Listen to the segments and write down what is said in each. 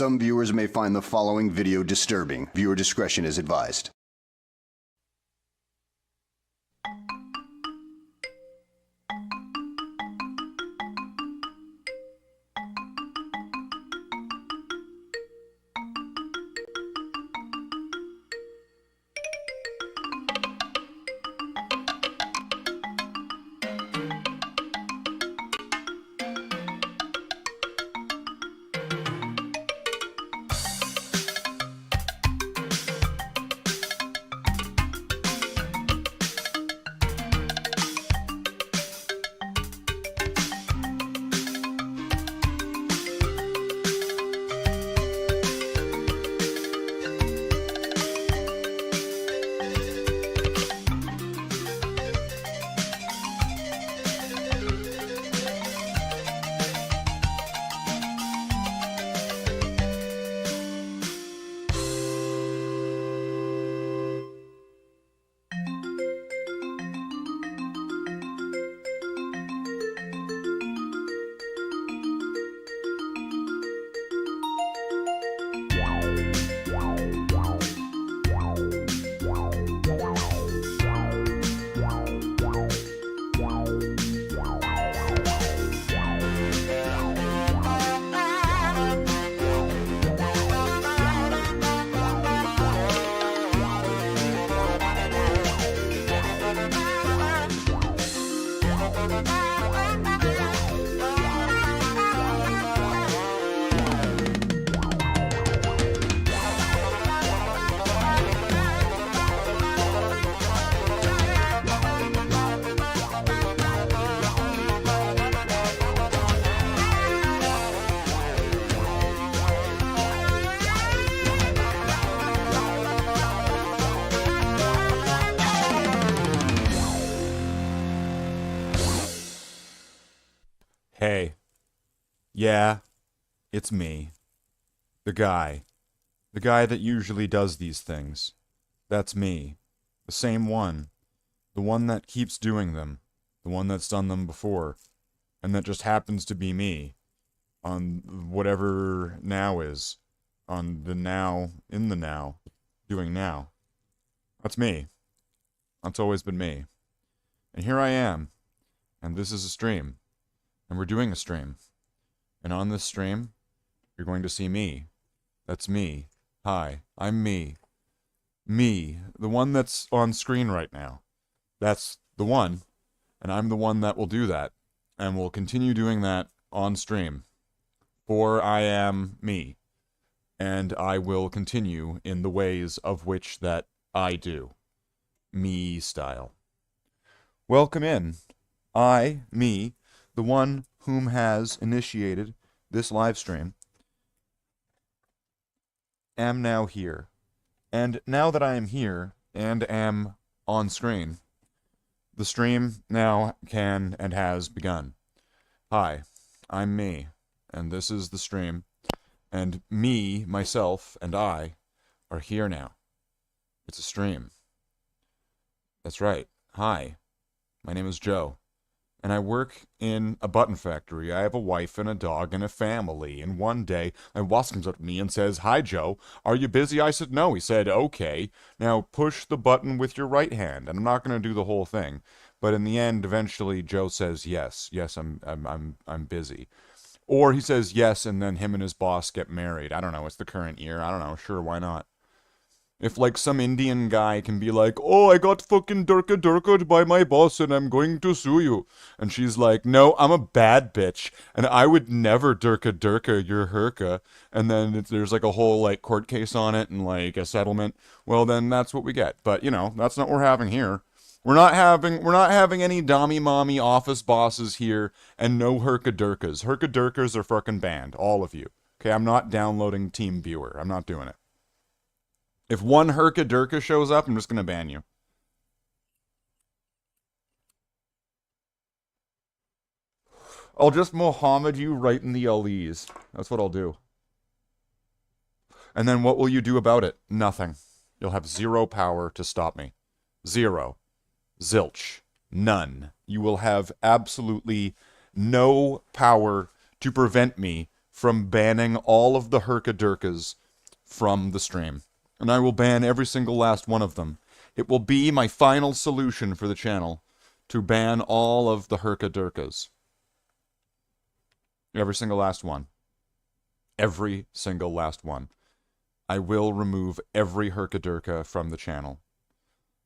Some viewers may find the following video disturbing. Viewer discretion is advised. Hey. Yeah, it's me. The guy. The guy that usually does these things. That's me. The same one. The one that keeps doing them. The one that's done them before. And that just happens to be me. On whatever now is. On the now, in the now. Doing now. That's me. That's always been me. And here I am. And this is a stream. And we're doing a stream. And on this stream, you're going to see me. That's me. Hi, I'm me. Me, the one that's on screen right now. That's the one. And I'm the one that will do that. And will continue doing that on stream. For I am me. And I will continue in the ways of which that I do. Me style. Welcome in. I, me, the one whom has initiated this live stream, am now here. And now that I am here and am on screen, the stream now can and has begun. Hi, I'm me, and this is the stream, and me, myself, and I are here now. It's a stream. That's right. Hi, my name is Joe. And I work in a button factory. I have a wife and a dog and a family. And one day, my boss comes up to me and says, "Hi, Joe. Are you busy?" I said, "No." He said, "Okay. Now push the button with your right hand." And I'm not going to do the whole thing. But in the end, eventually, Joe says, "Yes. Yes, I'm busy." Or he says yes, and then him and his boss get married. I don't know. It's the current year. I don't know. Sure, why not? If, like, some Indian guy can be like, "Oh, I got fucking durka by my boss and I'm going to sue you." And she's like, "No, I'm a bad bitch and I would never durka your herka." And then there's, like, a whole, like, court case on it and, like, a settlement. Well, then that's what we get. But, you know, that's not what we're having here. We're not having any dommy mommy office bosses here and no herka durkas. Herka durkas are fucking banned. All of you. Okay, I'm not downloading Team Viewer. I'm not doing it. If one herka durka shows up, I'm just going to ban you. I'll just Mohammed you right in the LEs. That's what I'll do. And then what will you do about it? Nothing. You'll have zero power to stop me. Zero. Zilch. None. You will have absolutely no power to prevent me from banning all of the Herkadurkas from the stream. And I will ban every single last one of them. It will be my final solution for the channel to ban all of the Herkadurkas. Every single last one. Every single last one. I will remove every Herkadurka from the channel.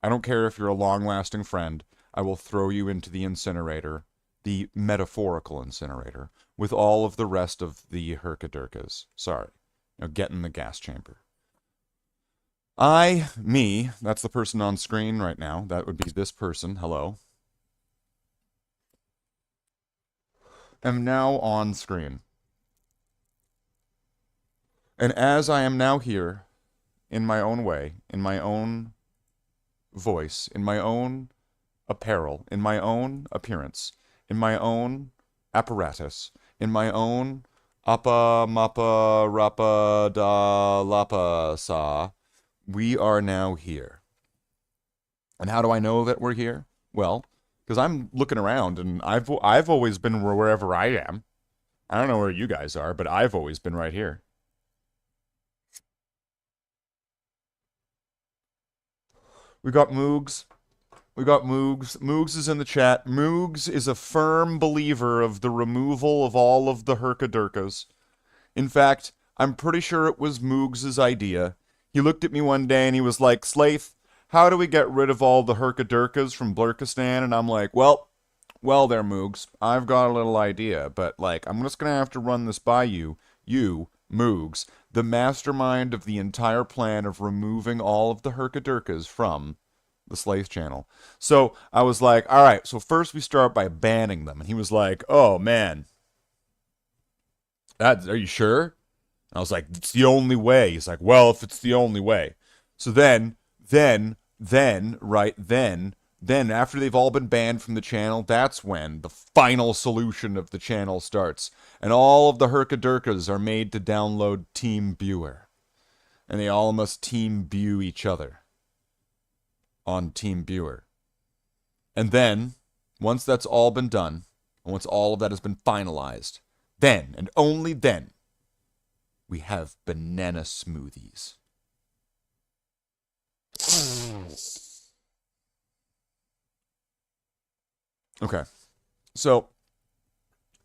I don't care if you're a long-lasting friend. I will throw you into the incinerator, the metaphorical incinerator, with all of the rest of the Herkadurkas. Sorry. Now get in the gas chamber. Me, that's the person on screen right now. That would be this person. Hello. Am now on screen. And as I am now here, in my own way, in my own voice, in my own apparel, in my own appearance, in my own apparatus, in my own appa mappa rappa da lappa sa, we are now here. And how do I know that we're here? Well, because I'm looking around, and I've always been wherever I am. I don't know where you guys are, but I've always been right here. We got Moogs. We got Moogs. Moogs is in the chat. Moogs is a firm believer of the removal of all of the Herkadurkas. In fact, I'm pretty sure it was Moogs' idea. He looked at me one day and he was like, Slathe, how do we get rid of all the Herkadurkas from Blurkistan? And I'm like, well there, Moogs. I've got a little idea, but, like, I'm just gonna have to run this by you. You, Moogs, the mastermind of the entire plan of removing all of the Herkadurkas from the Slathe channel. So I was like, all right, so first we start by banning them. And he was like, oh, man. Are you sure? And I was like, it's the only way. He's like, well, if it's the only way. So then, after they've all been banned from the channel, that's when the final solution of the channel starts. And all of the Herkadurkas are made to download Team Viewer. And they all must Team View each other on Team Viewer. And then, once that's all been done, and once all of that has been finalized, then, and only then, we have banana smoothies. Okay. So,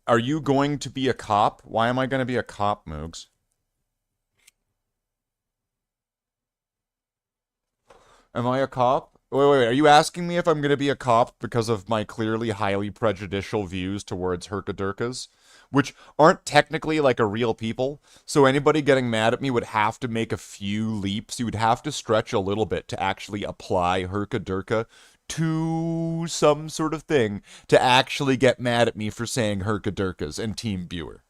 are you going to be a cop? Why am I going to be a cop, Moogs? Am I a cop? Wait. Are you asking me if I'm going to be a cop because of my clearly highly prejudicial views towards Herkadurkas? Which aren't technically like a real people. So anybody getting mad at me would have to make a few leaps. You would have to stretch a little bit to actually apply Herkadurka to some sort of thing to actually get mad at me for saying Herkadurkas and Team Viewer.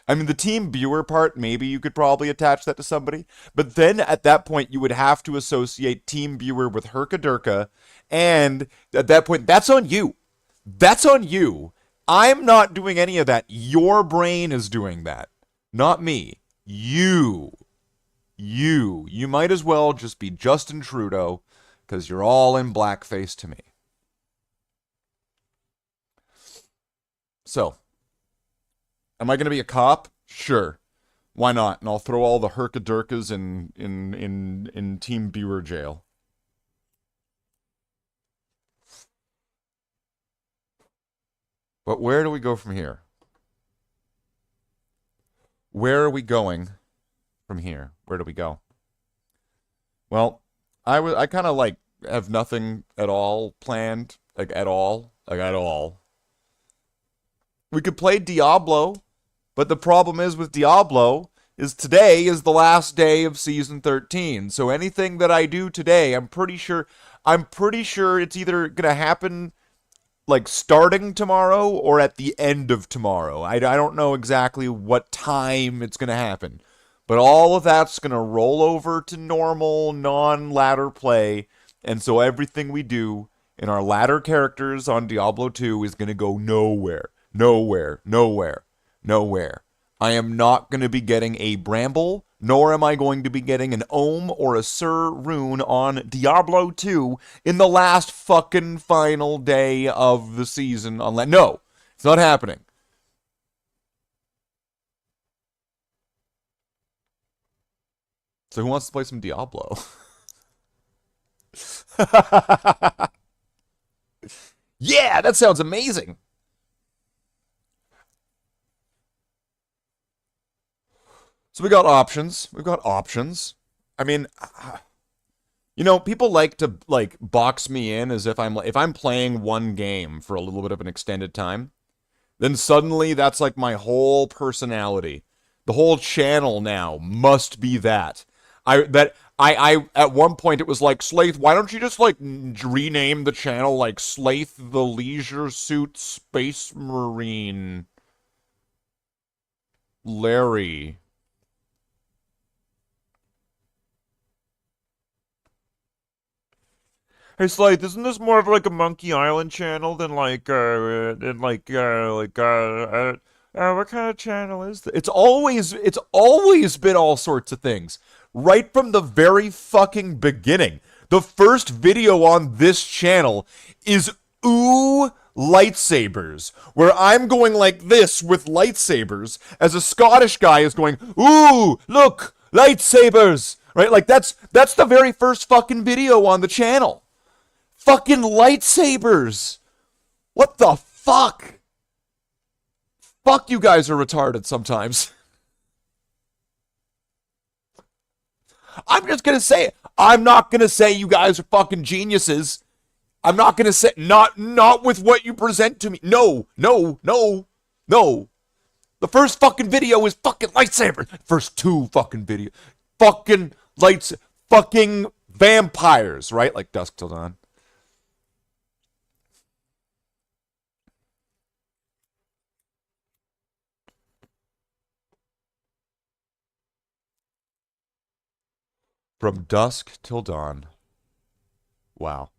I mean, the Team Viewer part, maybe you could probably attach that to somebody. But then at that point, you would have to associate Team Viewer with Herkadurka. And at that point, that's on you. That's on you. I'm not doing any of that. Your brain is doing that. Not me. You. You might as well just be Justin Trudeau, because you're all in blackface to me. So, am I going to be a cop? Sure. Why not? And I'll throw all the Herkadurkas in Team Viewer jail. But where do we go from here? Where are we going from here? Where do we go? Well, I kind of like have nothing at all planned, like at all. We could play Diablo, but the problem is with Diablo is today is the last day of season 13. So anything that I do today, I'm pretty sure it's either gonna happen like starting tomorrow or at the end of tomorrow. I don't know exactly what time it's gonna happen. But all of that's going to roll over to normal, non-ladder play. And so everything we do in our ladder characters on Diablo 2 is going to go nowhere. I am not going to be getting a Bramble, nor am I going to be getting an Ohm or a Sir rune on Diablo 2 in the last fucking final day of the season. No, it's not happening. So who wants to play some Diablo? Yeah, that sounds amazing. So we got options. We've got options. I mean, people like to box me in as if I'm playing one game for a little bit of an extended time, then suddenly that's like my whole personality. The whole channel now must be that. I at one point it was like, Slathe, why don't you just like rename the channel like Slathe the Leisure Suit Space Marine Larry? Hey Slathe, isn't this more of like a Monkey Island channel than what kind of channel is this? It's always been all sorts of things. Right from the very fucking beginning. The first video on this channel is Ooh Lightsabers, where I'm going like this with lightsabers, as a Scottish guy is going, Ooh, look, lightsabers! Right? Like that's the very first fucking video on the channel. Fucking lightsabers! What the fuck? Fuck, you guys are retarded sometimes. I'm just gonna say it. I'm not gonna say you guys are fucking geniuses. I'm not gonna say, not with what you present to me. No. The first fucking video is fucking lightsabers. First two fucking videos. Fucking lights, fucking vampires, right? Like Dusk Till Dawn. From dusk till dawn. Wow.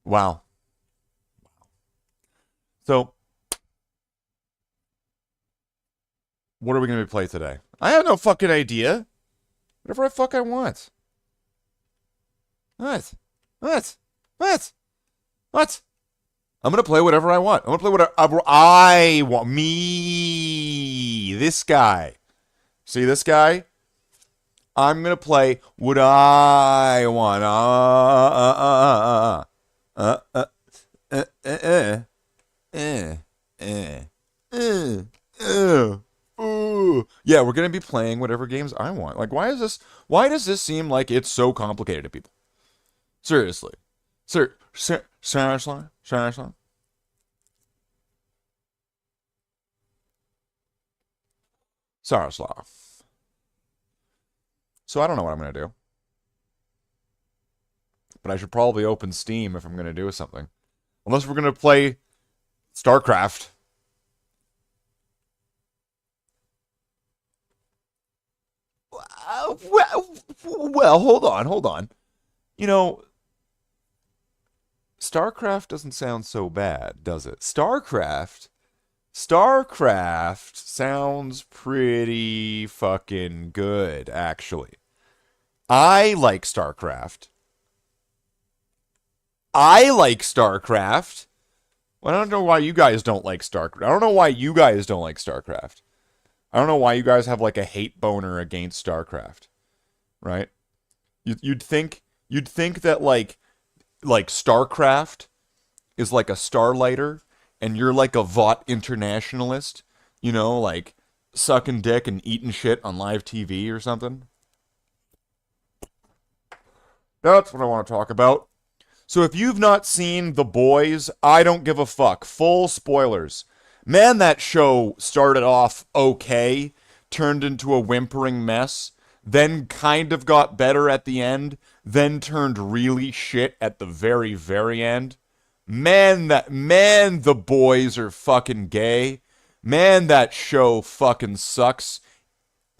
Wow. So, what are we going to play today? I have no fucking idea. Whatever the fuck I want. What? I'm going to play whatever I want. I'm going to play whatever I want. Me. This guy. See this guy? I'm gonna play what I want. Yeah, we're gonna be playing whatever games I want. Like, why does this seem like it's so complicated to people? Seriously. Seriously. So I don't know what I'm going to do. But I should probably open Steam if I'm going to do something. Unless we're going to play StarCraft. Well, hold on. StarCraft doesn't sound so bad, does it? StarCraft sounds pretty fucking good, actually. I like StarCraft. Well, I don't know why you guys don't like StarCraft. I don't know why you guys don't like StarCraft. I don't know why you guys have like a hate boner against StarCraft, right? You'd think that like StarCraft is like a starlighter, and you're like a Vought internationalist, like sucking dick and eating shit on live TV or something. That's what I want to talk about. So if you've not seen The Boys, I don't give a fuck. Full spoilers. Man, that show started off okay, turned into a whimpering mess, then kind of got better at the end, then turned really shit at the very, very end. Man, The Boys are fucking gay. Man, that show fucking sucks.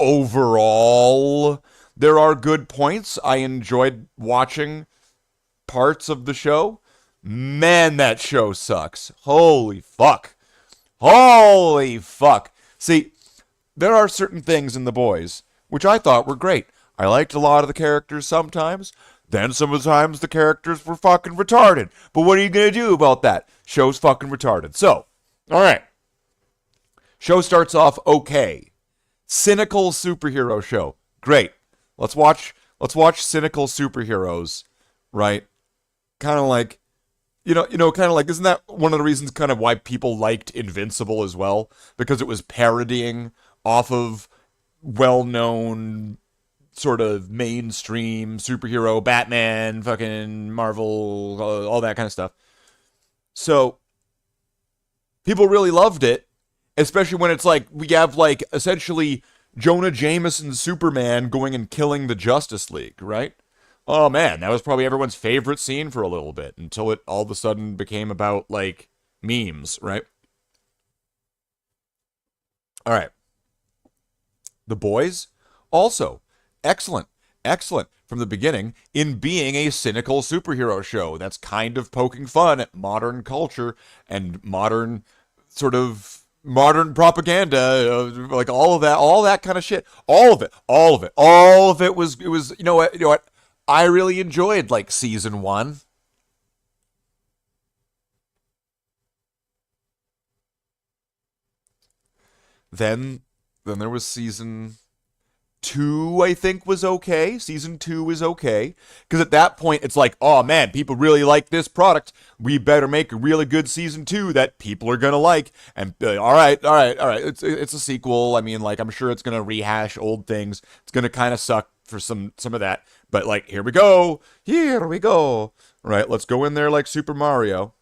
Overall, there are good points. I enjoyed watching parts of the show. Man, that show sucks. Holy fuck. See, there are certain things in The Boys which I thought were great. I liked a lot of the characters sometimes. Then some of the times the characters were fucking retarded. But what are you going to do about that? Show's fucking retarded. So, alright. Show starts off okay. Cynical superhero show. Great. Let's watch cynical superheroes, right? Kind of like kind of like, isn't that one of the reasons kind of why people liked Invincible as well? Because it was parodying off of well-known sort of mainstream superhero, Batman, fucking Marvel, all that kind of stuff. So people really loved it, especially when it's like we have like essentially Jonah Jameson's Superman going and killing the Justice League, right? Oh man, that was probably everyone's favorite scene for a little bit until it all of a sudden became about like memes, right? All right. The Boys, also excellent, excellent from the beginning in being a cynical superhero show that's kind of poking fun at modern culture and modern propaganda, like all that kind of shit, all of it was you know what, I really enjoyed like season 1. Then there was season 2, I think, was okay. Season 2 is okay. Because at that point, it's like, oh man, people really like this product. We better make a really good season 2 that people are going to like. And all right, all right, all right. It's a sequel. I mean, like, I'm sure it's going to rehash old things. It's going to kind of suck for some of that. But like, here we go. Here we go. Right, let's go in there like Super Mario.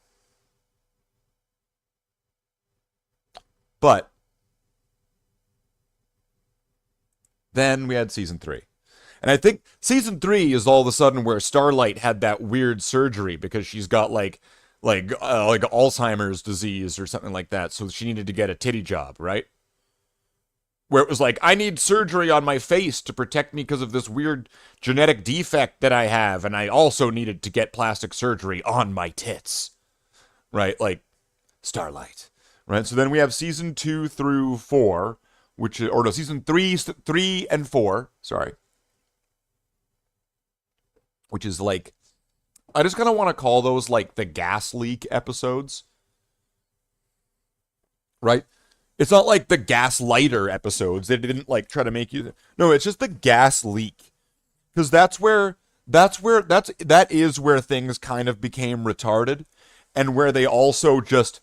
But then we had season 3. And I think season 3 is all of a sudden where Starlight had that weird surgery because she's got like Alzheimer's disease or something like that. So she needed to get a titty job, right? Where it was like, I need surgery on my face to protect me because of this weird genetic defect that I have, and I also needed to get plastic surgery on my tits, right? Like Starlight, right? So then we have season 2 through 4, or no, season 3 and 4, sorry, which is like, I just kind of want to call those like the gas leak episodes, right? It's not like the gaslighter episodes. They didn't like try to make you. No, it's just the gas leak, because that is where things kind of became retarded, and where they also just,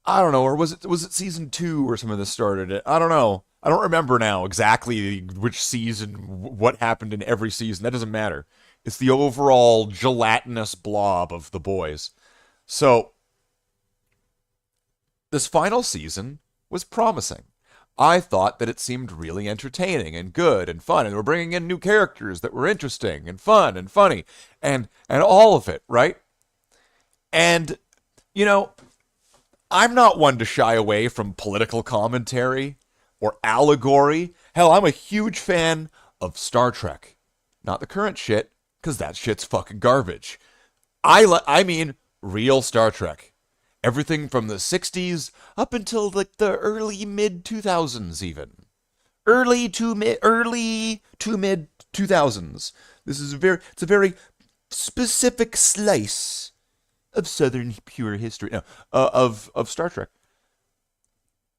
I don't know, or was it season 2 or some of this started it? I don't know. I don't remember now exactly which season, what happened in every season. That doesn't matter. It's the overall gelatinous blob of The Boys. So this final season was promising. I thought that it seemed really entertaining and good and fun, and we're bringing in new characters that were interesting and fun and funny, and all of it, right? And you know, I'm not one to shy away from political commentary or allegory. Hell, I'm a huge fan of Star Trek. Not the current shit, because that shit's fucking garbage. I mean real Star Trek. Everything from the 60s up until like the early mid 2000s even. Early to mid 2000s. It's a very specific slice of Southern pure history, no, of Star Trek.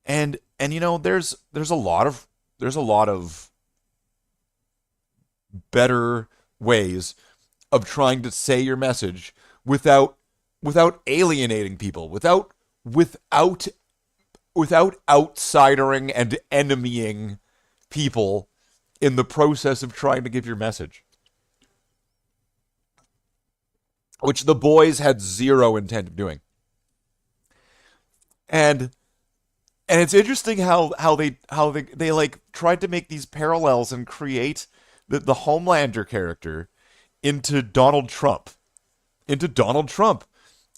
And you know, there's a lot of better ways of trying to say your message without alienating people, without outsidering and enemying people in the process of trying to give your message, which The Boys had zero intent of doing. And it's interesting how they like tried to make these parallels and create the Homelander character into Donald Trump. Into Donald Trump.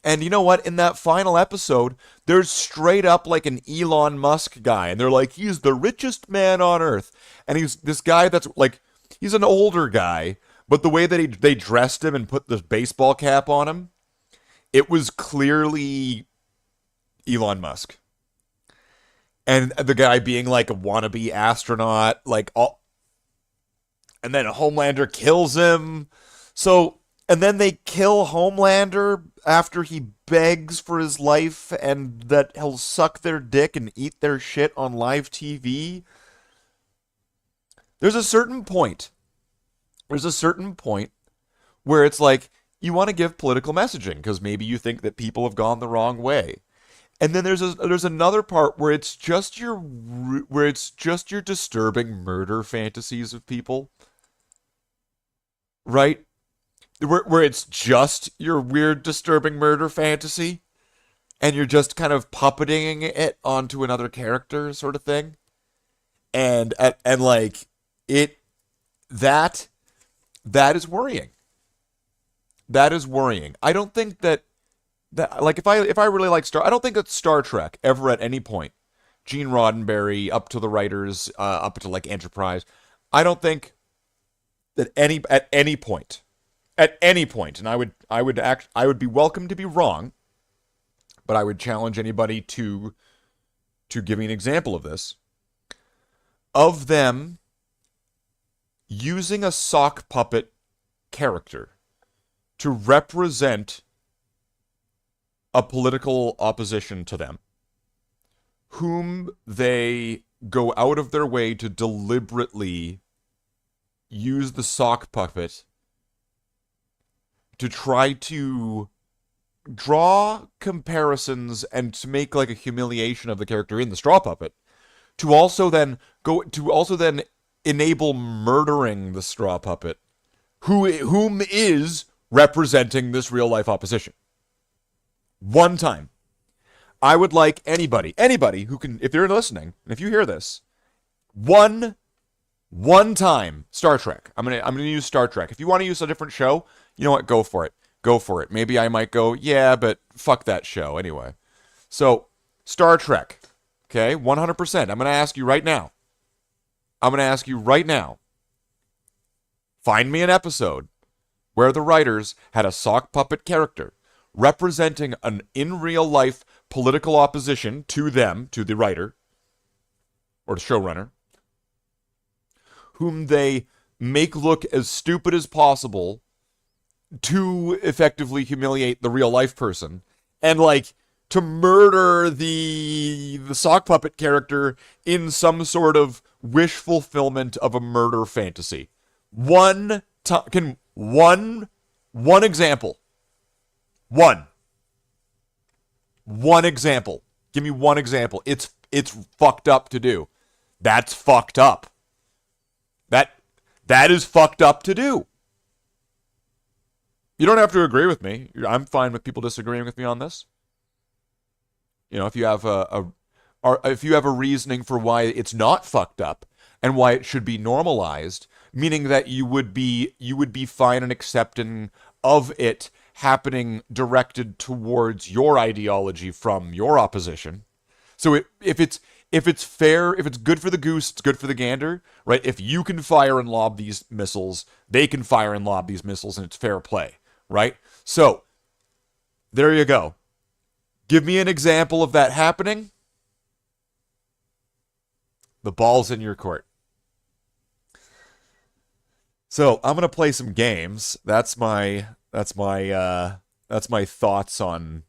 And you know what? In that final episode, there's straight up like an Elon Musk guy. And they're like, he's the richest man on earth. And he's this guy that's like, he's an older guy. But the way that they dressed him and put this baseball cap on him, it was clearly Elon Musk. And the guy being like a wannabe astronaut, like all, and then Homelander kills him. So, and then they kill Homelander after he begs for his life and that he'll suck their dick and eat their shit on live TV. There's a certain point. There's a certain point where it's like you want to give political messaging because maybe you think that people have gone the wrong way. And then there's another part where it's just your disturbing murder fantasies of people, right? Where it's just your weird disturbing murder fantasy and you're just kind of puppeting it onto another character sort of thing. And like it that is worrying. That is worrying. I don't think that like if I really like I don't think that Star Trek ever at any point, Gene Roddenberry up to the writers, up to like Enterprise, I don't think that at any point, and I would be welcome to be wrong, but I would challenge anybody to give me an example of this, of them using a sock puppet character to represent a political opposition to them, whom they go out of their way to deliberately use the sock puppet to try to draw comparisons and to make like a humiliation of the character in the straw puppet, to also then enable murdering the straw puppet, whom is representing this real life opposition. One time. I would like anybody who can, if you're listening, and if you hear this, one time, Star Trek. I'm gonna use Star Trek. If you want to use a different show, you know what? Go for it. Go for it. Maybe I might go, yeah, but fuck that show anyway. So, Star Trek. Okay, 100%. I'm gonna ask you right now. Find me an episode where the writers had a sock puppet character representing an in real life political opposition to them, to the writer or the showrunner, whom they make look as stupid as possible to effectively humiliate the real life person, and like to murder the sock puppet character in some sort of wish fulfillment of a murder fantasy. One example. One example. Give me one example. It's fucked up to do. That's fucked up. That is fucked up to do. You don't have to agree with me. I'm fine with people disagreeing with me on this. You know, if you have a reasoning for why it's not fucked up and why it should be normalized, meaning that you would be fine and accepting of it happening directed towards your ideology from your opposition. So if it's fair, if it's good for the goose, it's good for the gander, right? If you can fire and lob these missiles, they can fire and lob these missiles, and it's fair play, right? So there you go. Give me an example of that happening. The ball's in your court. So I'm gonna play some games. That's my thoughts on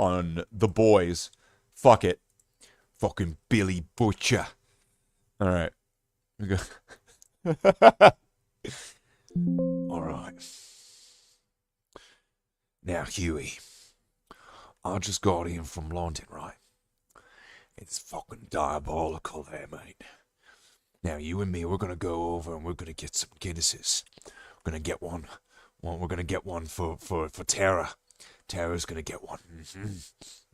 The Boys. Fuck it. Fucking Billy Butcher. All right. All right. Now, Huey, I just got in from London, right? It's fucking diabolical there, mate. Now, you and me, we're going to go over and we're going to get some Guinnesses. We're going to get one. Well, we're going to get one for Tara. Tara's going to get one.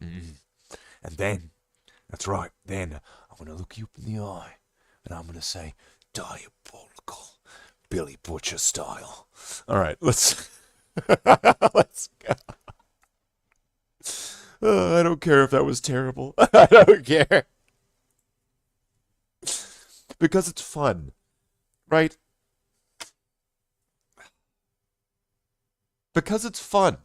And then, that's right, then I'm going to look you up in the eye and I'm going to say, diabolical, Billy Butcher style. All right, let's go. I don't care if that was terrible. I don't care. Because it's fun, right? Because it's fun.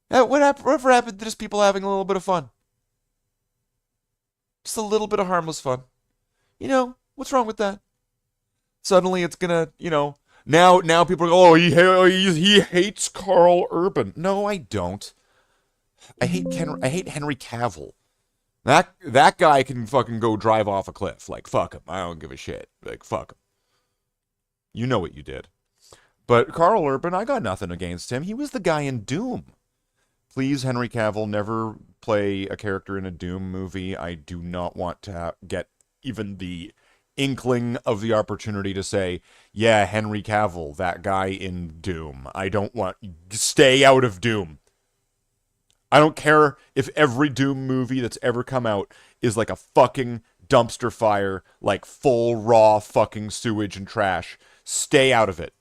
Whatever happened to just people having a little bit of fun? Just a little bit of harmless fun. You know, what's wrong with that? Suddenly it's gonna, now people are going, he hates Carl Urban. No, I don't. I hate Henry Cavill. That guy can fucking go drive off a cliff. Like, fuck him. I don't give a shit. Like, fuck him. You know what you did. But Carl Urban, I got nothing against him. He was the guy in Doom. Please, Henry Cavill, never play a character in a Doom movie. I do not want to get even the inkling of the opportunity to say, yeah, Henry Cavill, that guy in Doom. I don't want... Stay out of Doom. I don't care if every Doom movie that's ever come out is like a fucking dumpster fire, like full raw fucking sewage and trash. Stay out of it.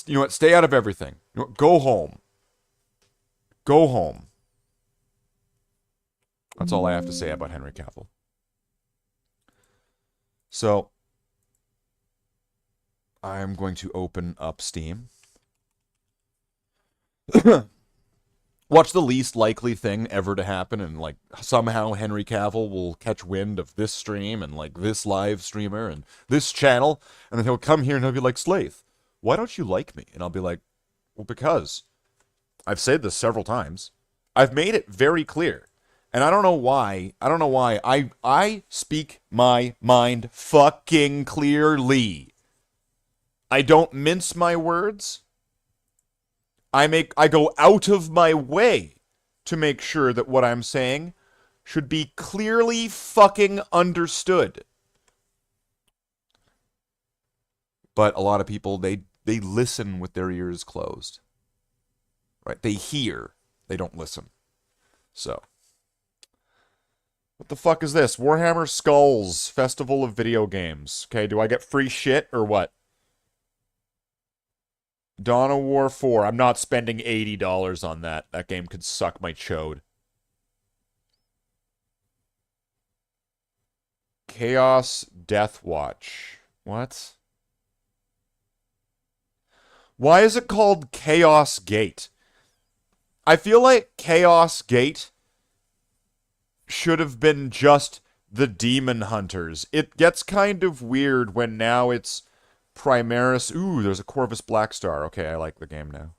You know what? Stay out of everything. You know what? Go home. Go home. That's all I have to say about Henry Cavill. So, I'm going to open up Steam. What's the least likely thing ever to happen? And like somehow Henry Cavill will catch wind of this stream and like this live streamer and this channel, and then he'll come here and he'll be like, Slathe, why don't you like me? And I'll be like, well, because I've said this several times. I've made it very clear. And I don't know why. I speak my mind fucking clearly. I don't mince my words. I go out of my way to make sure that what I'm saying should be clearly fucking understood. But a lot of people, they listen with their ears closed. Right? They hear. They don't listen. So. What the fuck is this? Warhammer Skulls, Festival of Video Games. Okay, do I get free shit or what? Dawn of War 4. I'm not spending $80 on that. That game could suck my chode. Chaos Death Watch. What? Why is it called Chaos Gate? I feel like Chaos Gate should have been just the Demon Hunters. It gets kind of weird when now it's Primaris. Ooh, there's a Corvus Blackstar. Okay, I like the game now.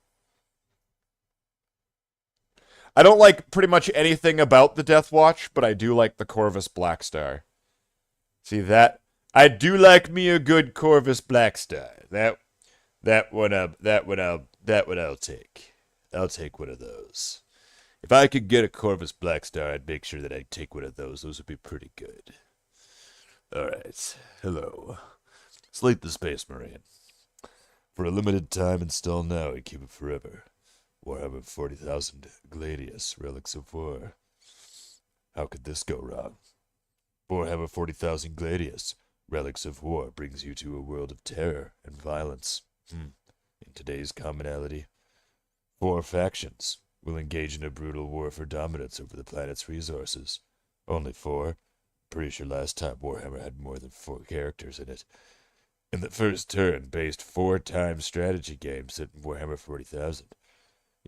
I don't like pretty much anything about the Death Watch, but I do like the Corvus Blackstar. See that? I do like me a good Corvus Blackstar. That one I'll take. I'll take one of those. If I could get a Corvus Blackstar, I'd make sure that I take one of those. Those would be pretty good. Alright. Hello. Slathe the Space Marine. For a limited time, install now and keep it forever. Warhammer 40,000 Gladius, Relics of War. How could this go wrong? Warhammer 40,000 Gladius, Relics of War brings you to a world of terror and violence. In today's commonality, 4 factions will engage in a brutal war for dominance over the planet's resources. Only 4? Pretty sure last time Warhammer had more than 4 characters in it. In the first turn-based 4-time strategy game set in Warhammer 40,000,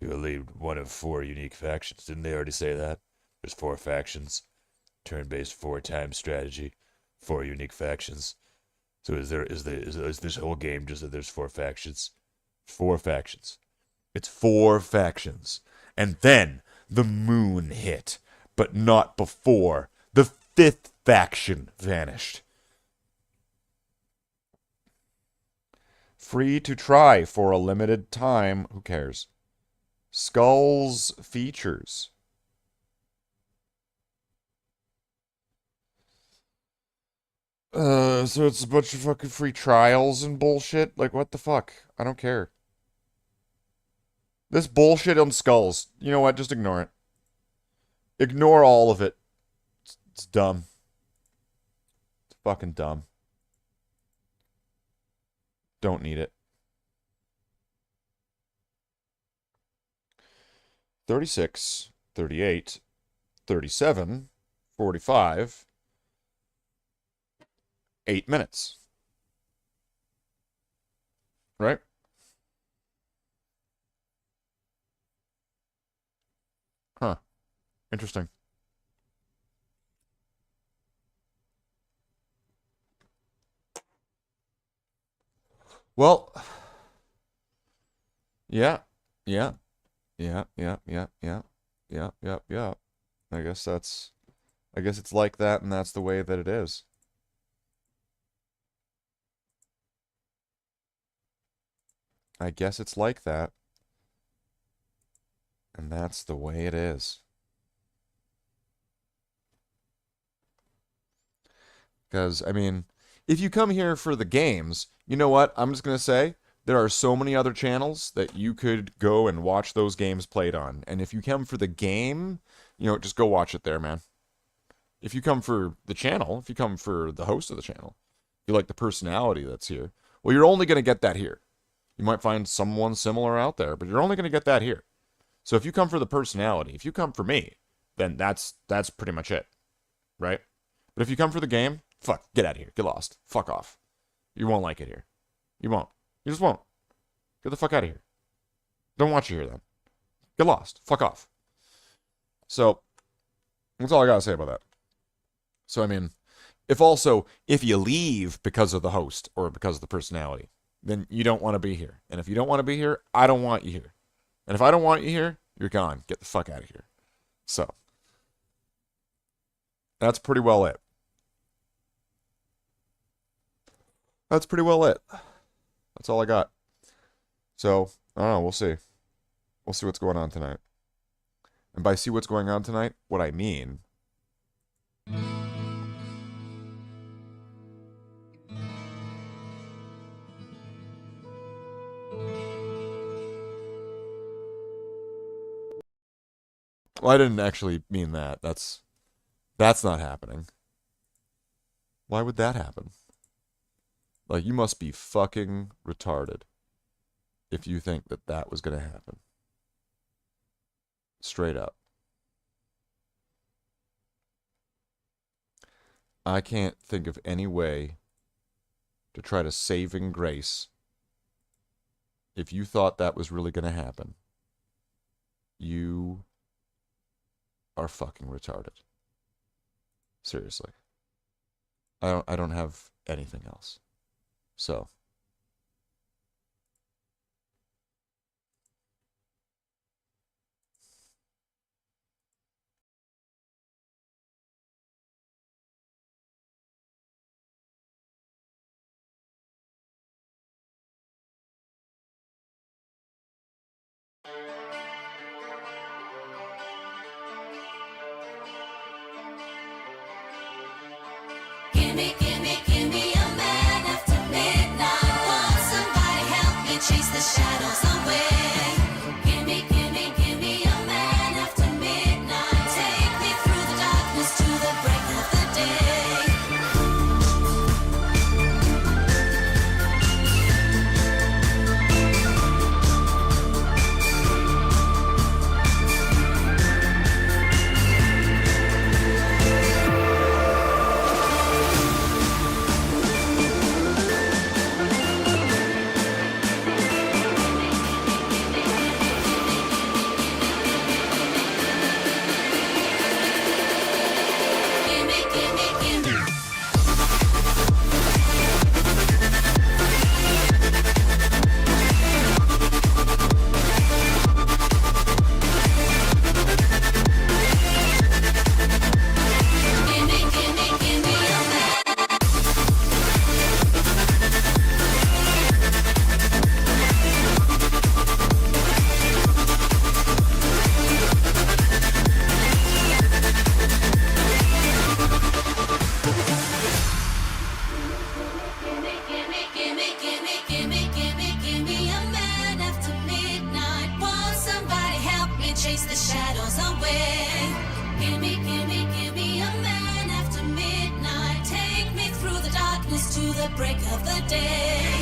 you will lead one of 4 unique factions. Didn't they already say that? There's 4 factions. Turn-based 4-time strategy. 4 unique factions. So is this whole game just that there's 4 factions? 4 factions. It's 4 factions. And then the moon hit, but not before the 5th faction vanished. Free to try for a limited time. Who cares? Skulls features. So it's a bunch of fucking free trials and bullshit? Like, what the fuck? I don't care. This bullshit on Skulls. You know what? Just ignore it. Ignore all of it. It's dumb. It's fucking dumb. Don't need it. 36, 38, 37, 45, 8 minutes. Right? Huh. Interesting. Well, yeah, yeah. I guess that's I guess it's like that, and that's the way that it is. I guess it's like that. And that's the way it is. Because, I mean, if you come here for the games, you know what? I'm just going to say, there are so many other channels that you could go and watch those games played on. And if you come for the game, just go watch it there, man. If you come for the channel, if you come for the host of the channel, if you like the personality that's here, well, you're only going to get that here. You might find someone similar out there, but you're only going to get that here. So if you come for the personality, if you come for me, then that's pretty much it, right? But if you come for the game, fuck, get out of here. Get lost. Fuck off. You won't like it here. You won't. You just won't. Get the fuck out of here. Don't watch it here then. Get lost. Fuck off. So, that's all I gotta say about that. So, I mean, if you leave because of the host or because of the personality, then you don't want to be here. And if you don't want to be here, I don't want you here. And if I don't want you here, you're gone. Get the fuck out of here. So, that's pretty well it. That's pretty well it. That's all I got. So, I don't know. We'll see. We'll see what's going on tonight. And by see what's going on tonight, what I mean... Well, I didn't actually mean that. That's not happening. Why would that happen? Like, you must be fucking retarded if you think that that was going to happen. Straight up. I can't think of any way to try to saving grace if you thought that was really going to happen. You are fucking retarded. Seriously. I don't have anything else. So, Give me a man after midnight. Won't somebody help me chase the shadows away? Give me a man after midnight. Take me through the darkness to the break of the day. Give me. Give me a man. Give me a man after midnight. Won't somebody help me chase the shadows away? Give me a man after midnight. Take me through the darkness to the break of the day.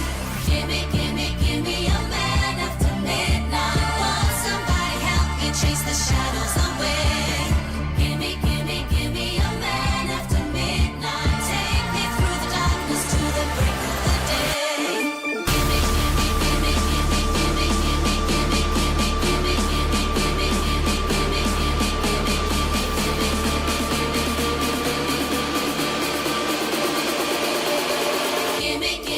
Give me a man after midnight. Won't somebody help me chase the shadows away? Give me a man after midnight. Take me through the darkness to the break of the day. Give me.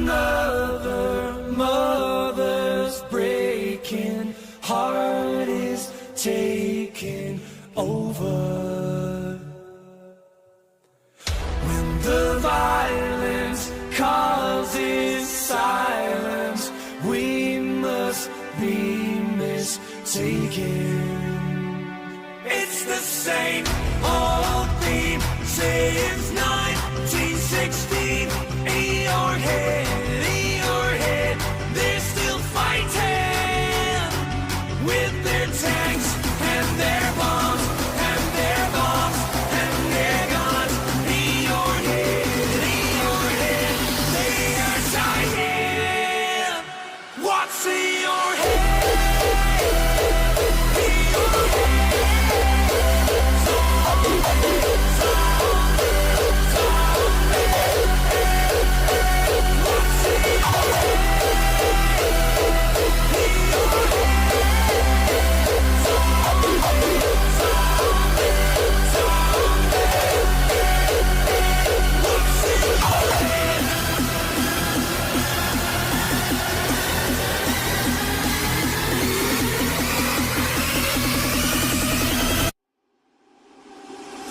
another mother's breaking heart is taking over. When the violence causes silence, we must be mistaken. It's the same old theme since 1916. In your head, they're still fighting with their tanks and their bombs and their bombs and their guns. In your head, they are dying. What's in your head? In your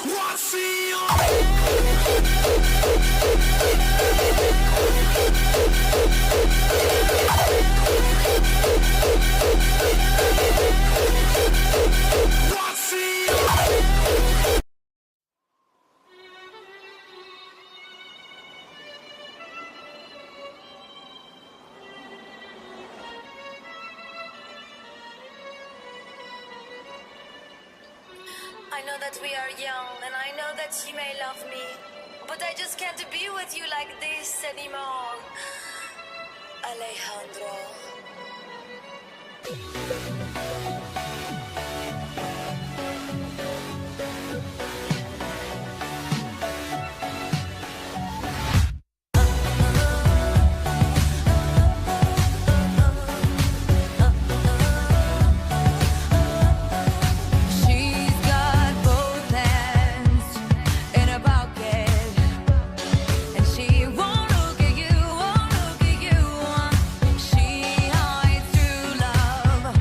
what's in your What's in your I know that we are young, and I know that you may love me, but I just can't be with you like this anymore. Alejandro. She's got both hands in her pocket, and she won't look at you, won't look at you. She hides true love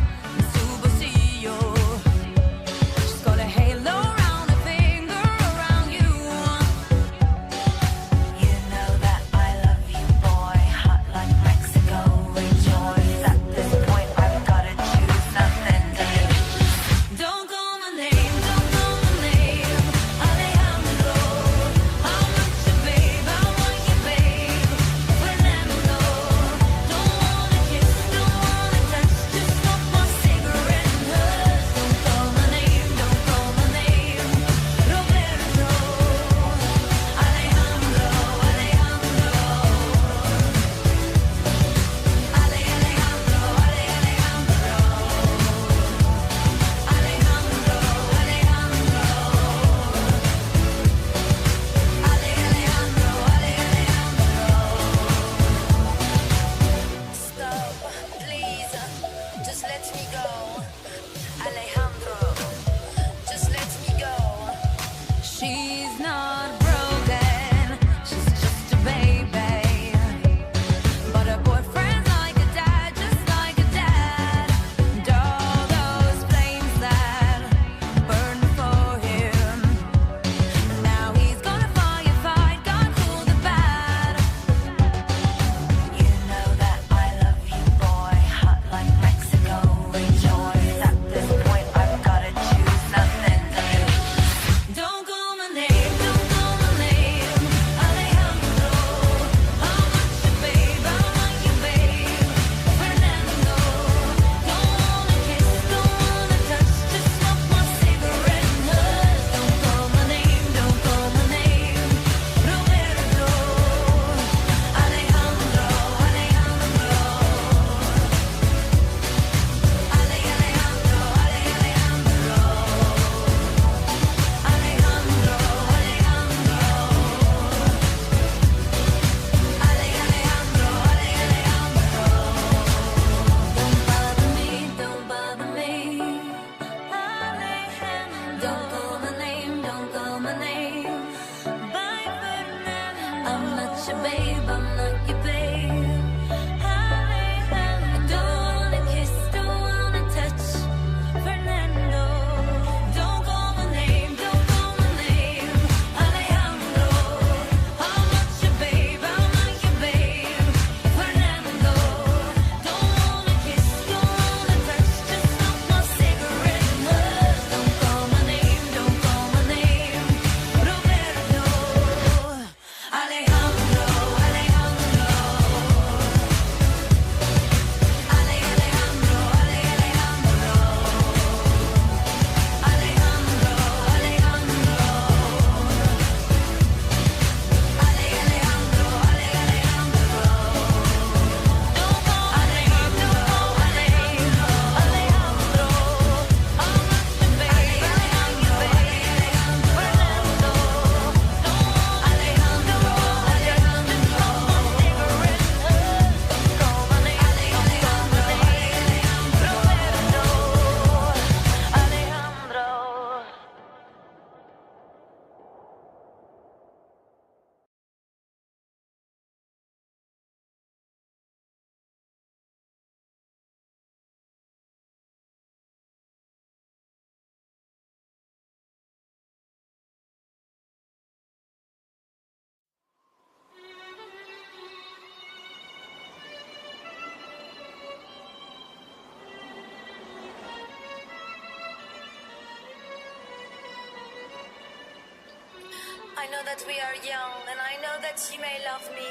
I know that we are young, and I know that you may love me,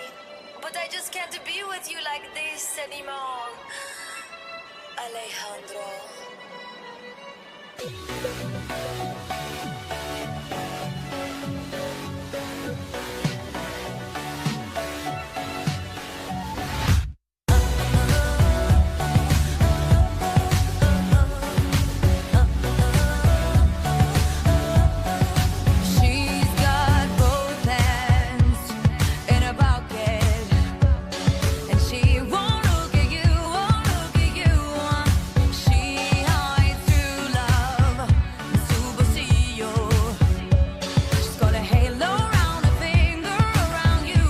but I just can't be with you like this anymore. Alejandro. She's got both hands in a bucket, and she won't look at you, won't look at you. She hides through love, superstition. She's got a halo around her finger, around you.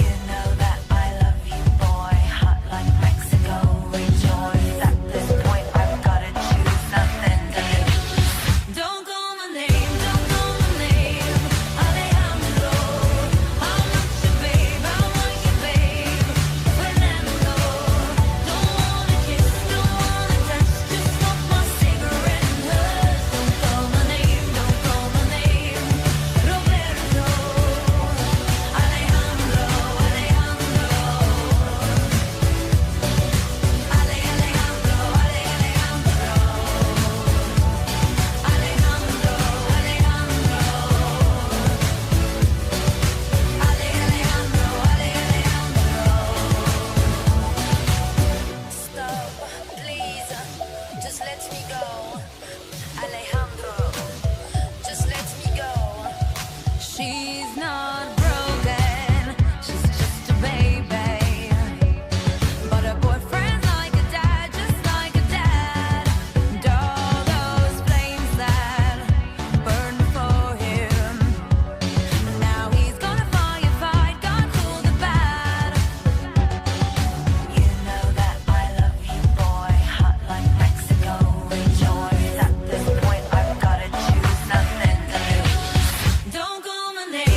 You know that I love you, boy, hot like Mexico. Rejoice at this point, I've gotta choose nothing to lose. Don't call my name, don't call my name, Alejandro. I'm not your babe, I want your babe, Fernando. Don't wanna kiss, don't wanna touch, just smoke my cigarette and hush. Don't call my name, don't call my name, Roberto, Alejandro, Alejandro, Alejandro, Stop, please, just let me go. Alejandro, just let me go. She's not broken, she's just a baby. But her boyfriend's like a dad, just like a dad. And all those flames that burn for him, now he's gonna firefight, God cool the bad. You know that I love you, boy, hot like Mexico. Rejoice at this point, I've gotta choose nothing to lose. Don't call my name.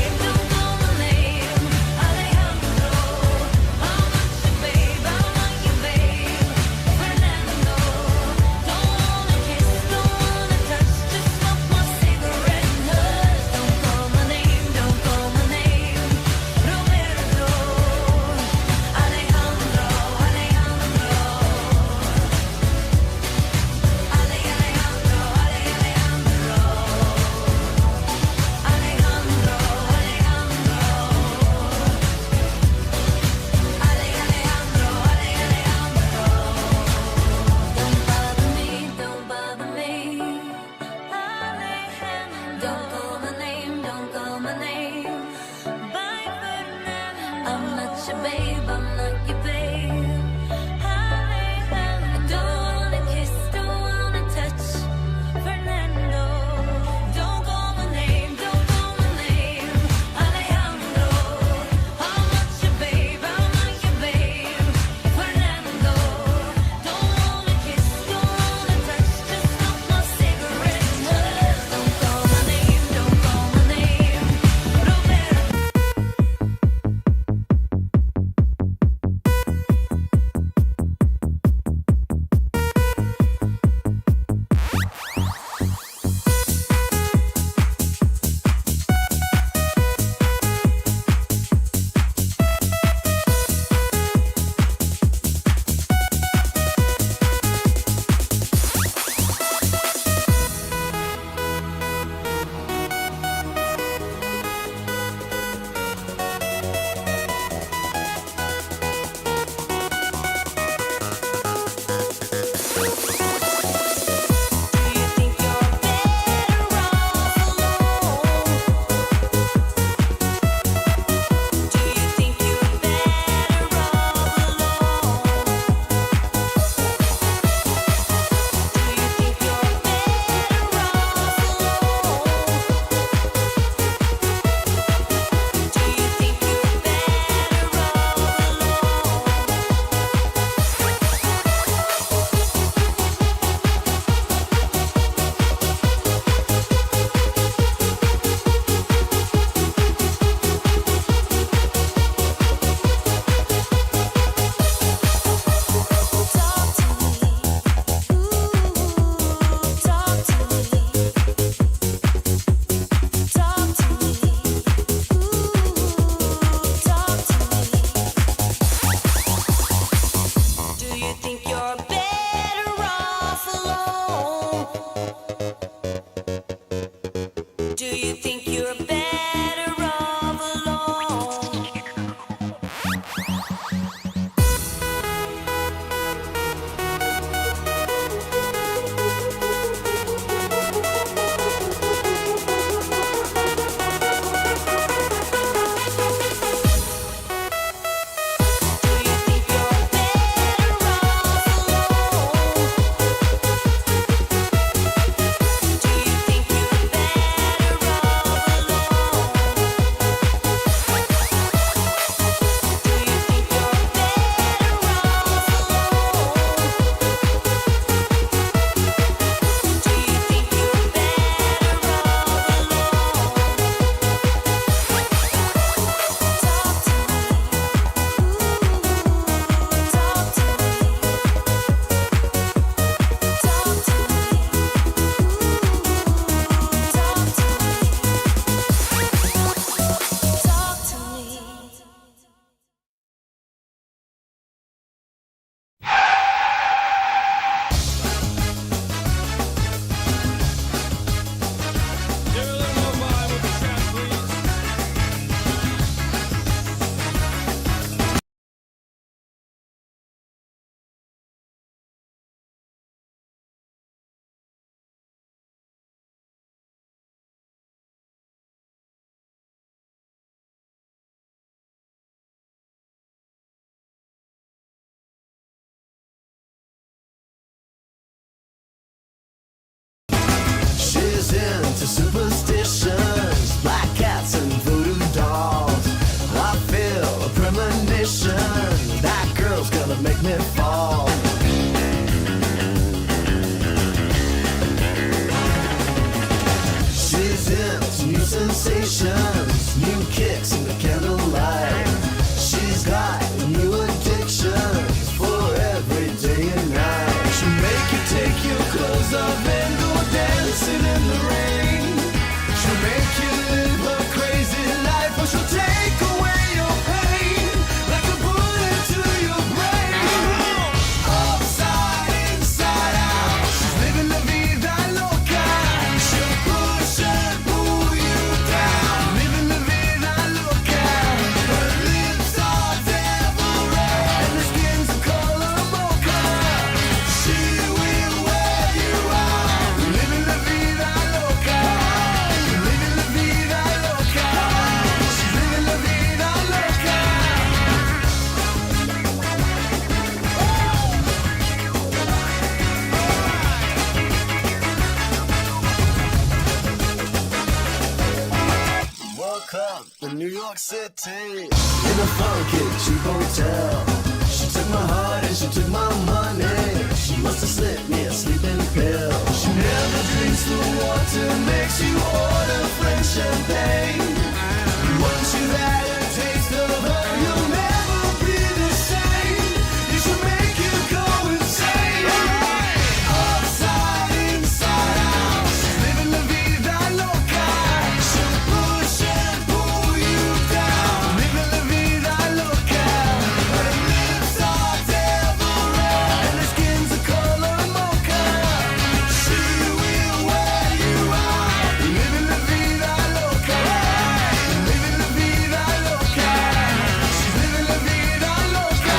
up in New York City in a funky cheap hotel. She took my heart and she took my money. She must have slipped me a sleeping pill. She never drinks the water, makes you order French champagne. Once you've had a taste of her, you'll never be the same. You should make you go insane. Upside, inside out, she's living la vida loca. She'll push and pull you down, living la vida loca. Her lips are devil red and her skin's the color mocha. She will wear you out, living la vida loca. Living la vida loca. She's living la vida loca.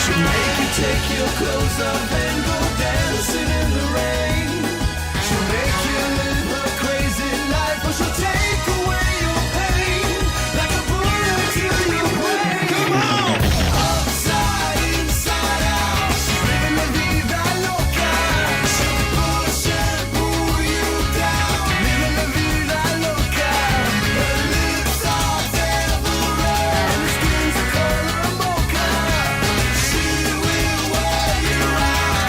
She'll make you take your clothes off and go dancing in the rain. She'll make you live her crazy life, or she'll take away your pain like a bullet to your brain. Come on! Upside, inside out, she's living la vida loca. She'll push and pull you down, living la vida loca. Her lips are devil red and her skin's the color mocha. She will wear you out,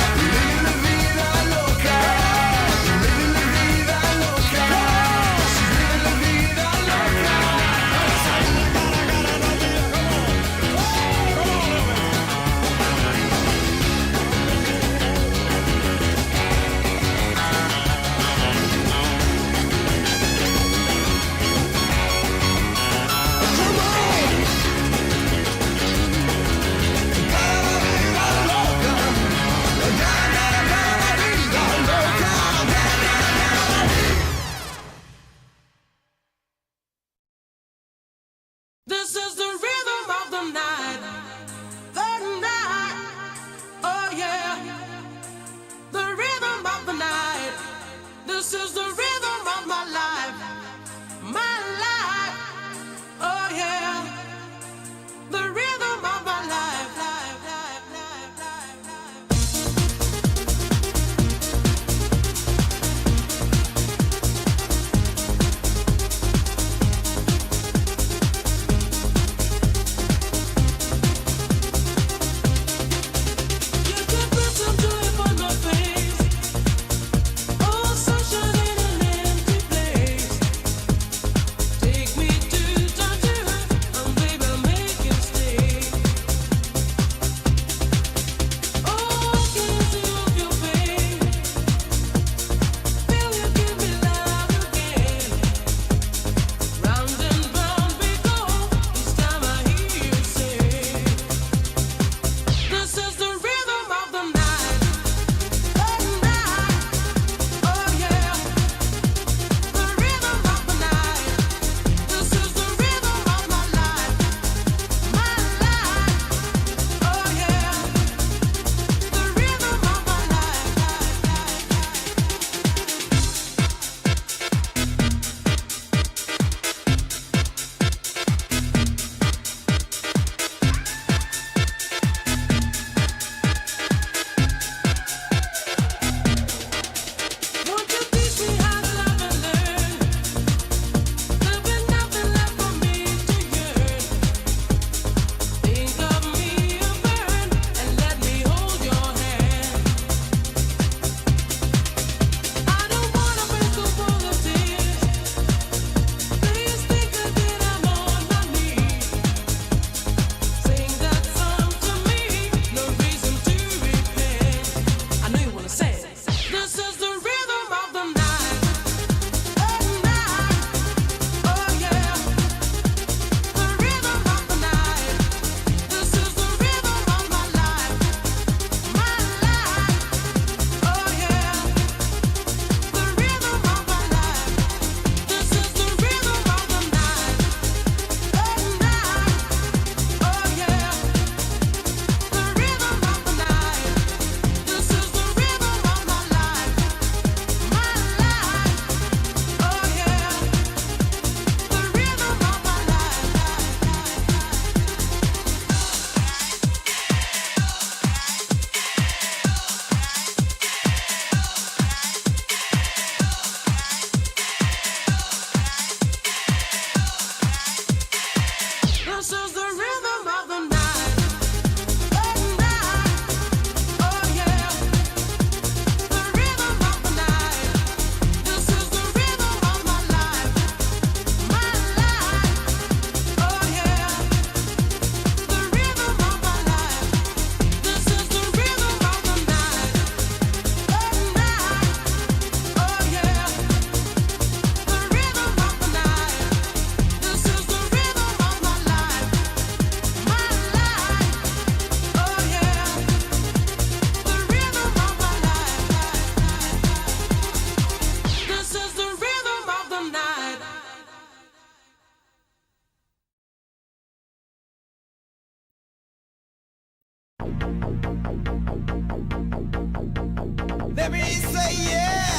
Let me say yeah.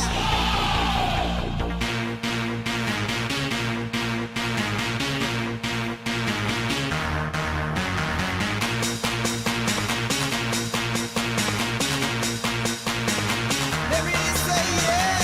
Let me say yeah.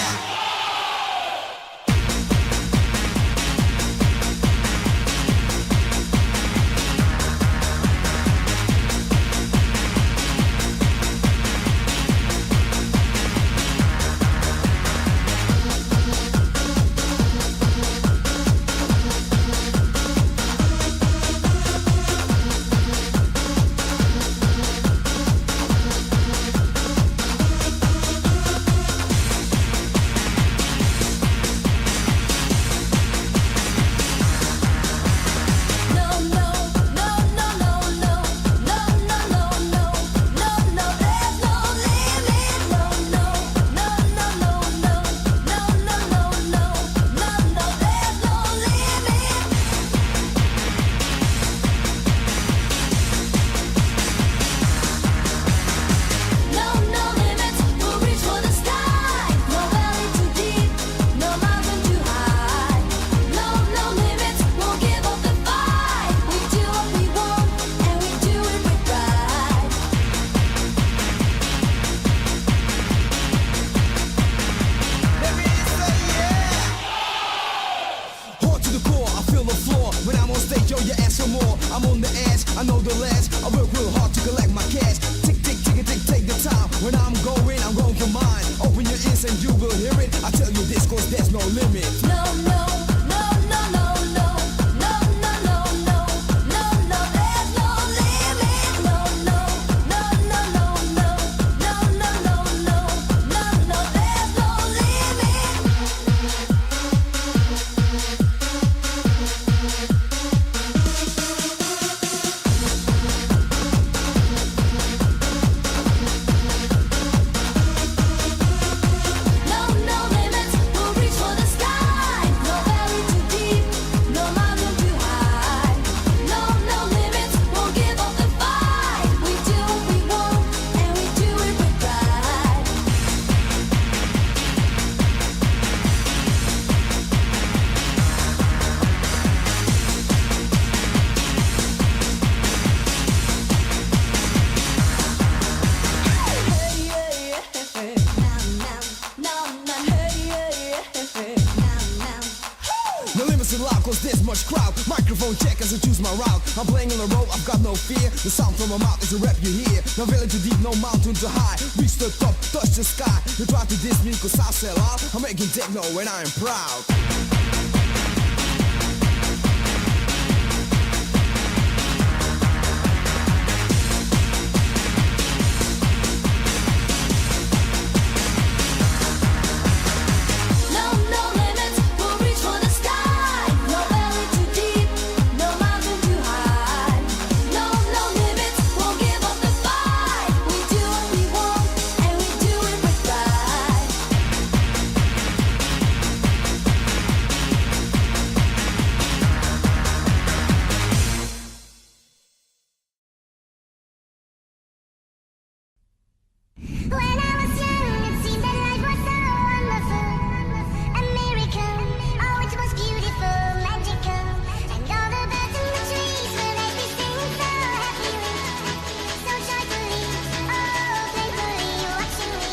I'm on the edge, I know the ledge. I work real hard to collect my cash. Tick, tick, tick, tick, take the time. When I'm going for mine. Open your ears and you will hear it. I tell you this cause there's no limit. No, no, no, no, no, no, no, no, no, no, no, no, there's no limit. No, no, no, no, no, no, no, no, no, no, no, no, there's no limit. No, no limits, we'll reach for the sky. No valley too deep, no mountain too high. No, no limits, won't give up the fight. We do what we want, and we do it with pride. No limits in life cause there's much crowd. Microphone check as I choose my route. I'm playing on the road, I've got no fear. The sound from my mouth is a rap you hear. No valley too deep, no mountain too high. Reach the top, touch the sky. You try to diss me cause I sell out. I'm making techno and I am proud. No, no limits, we'll reach for the sky. No valley too deep, no mountain too high. No, no limits, won't give up the fight. We do what we want, and we do it with pride. When I was young, it seemed that life was so wonderful. A miracle, oh, it was beautiful, magical. And all the birds in the trees were like they singing so happily, so joyfully, oh, playfully, watching me.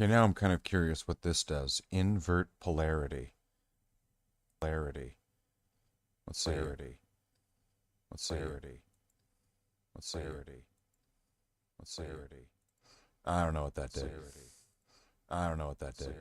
Okay, now I'm kind of curious what this does. Invert polarity. Polarity. Let's see. Polarity. Let's see. Let's see. Let's see. I don't know what that did. I don't know what that did.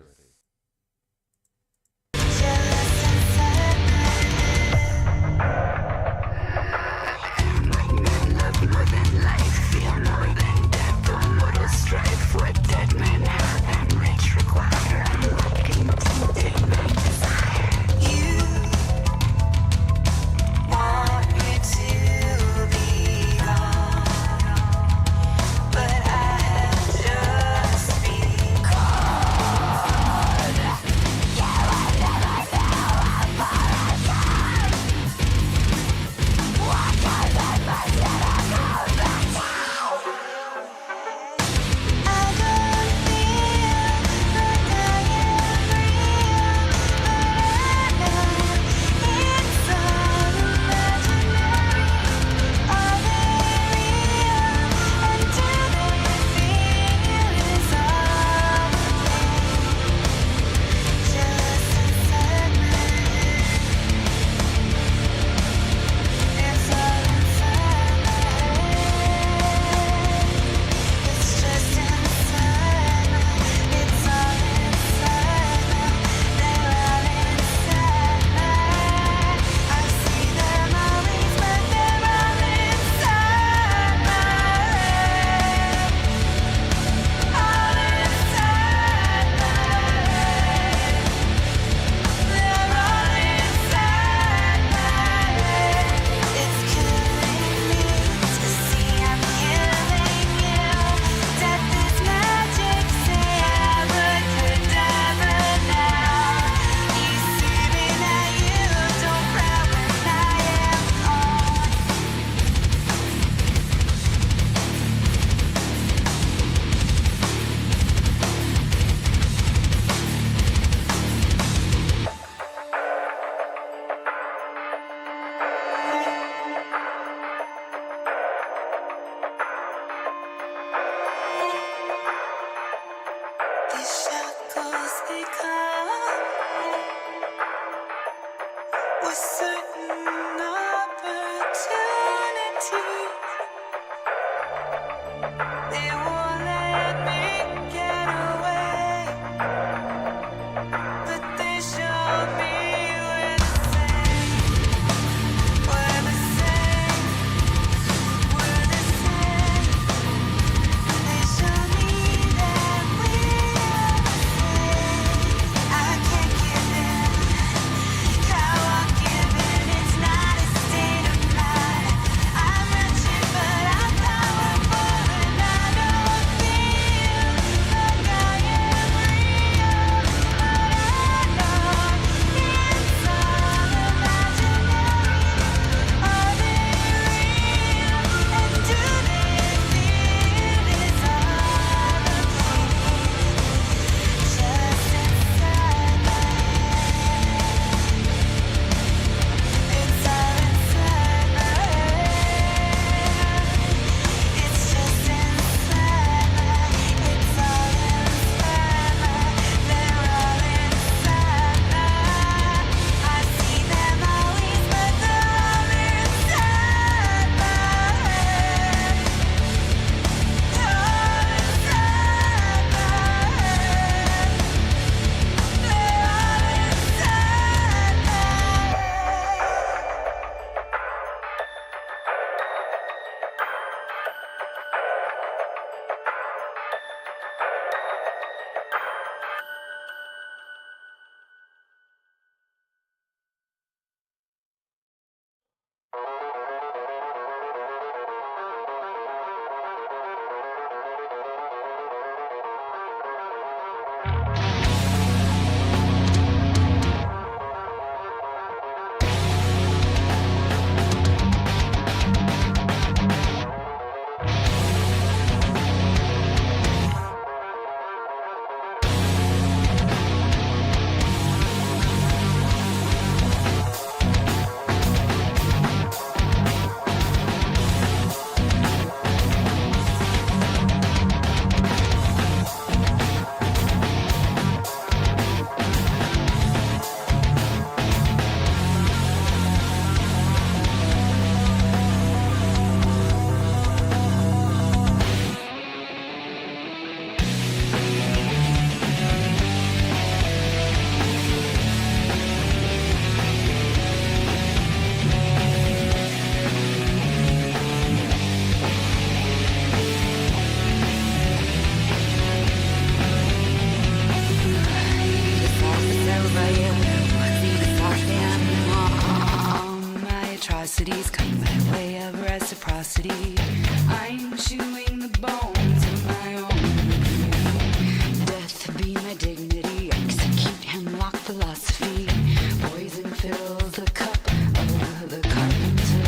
atrocities come by way of reciprocity. I'm chewing the bones of my own review. Death be my dignity, execute hemlock philosophy. Poison fills the cup of the carpenter.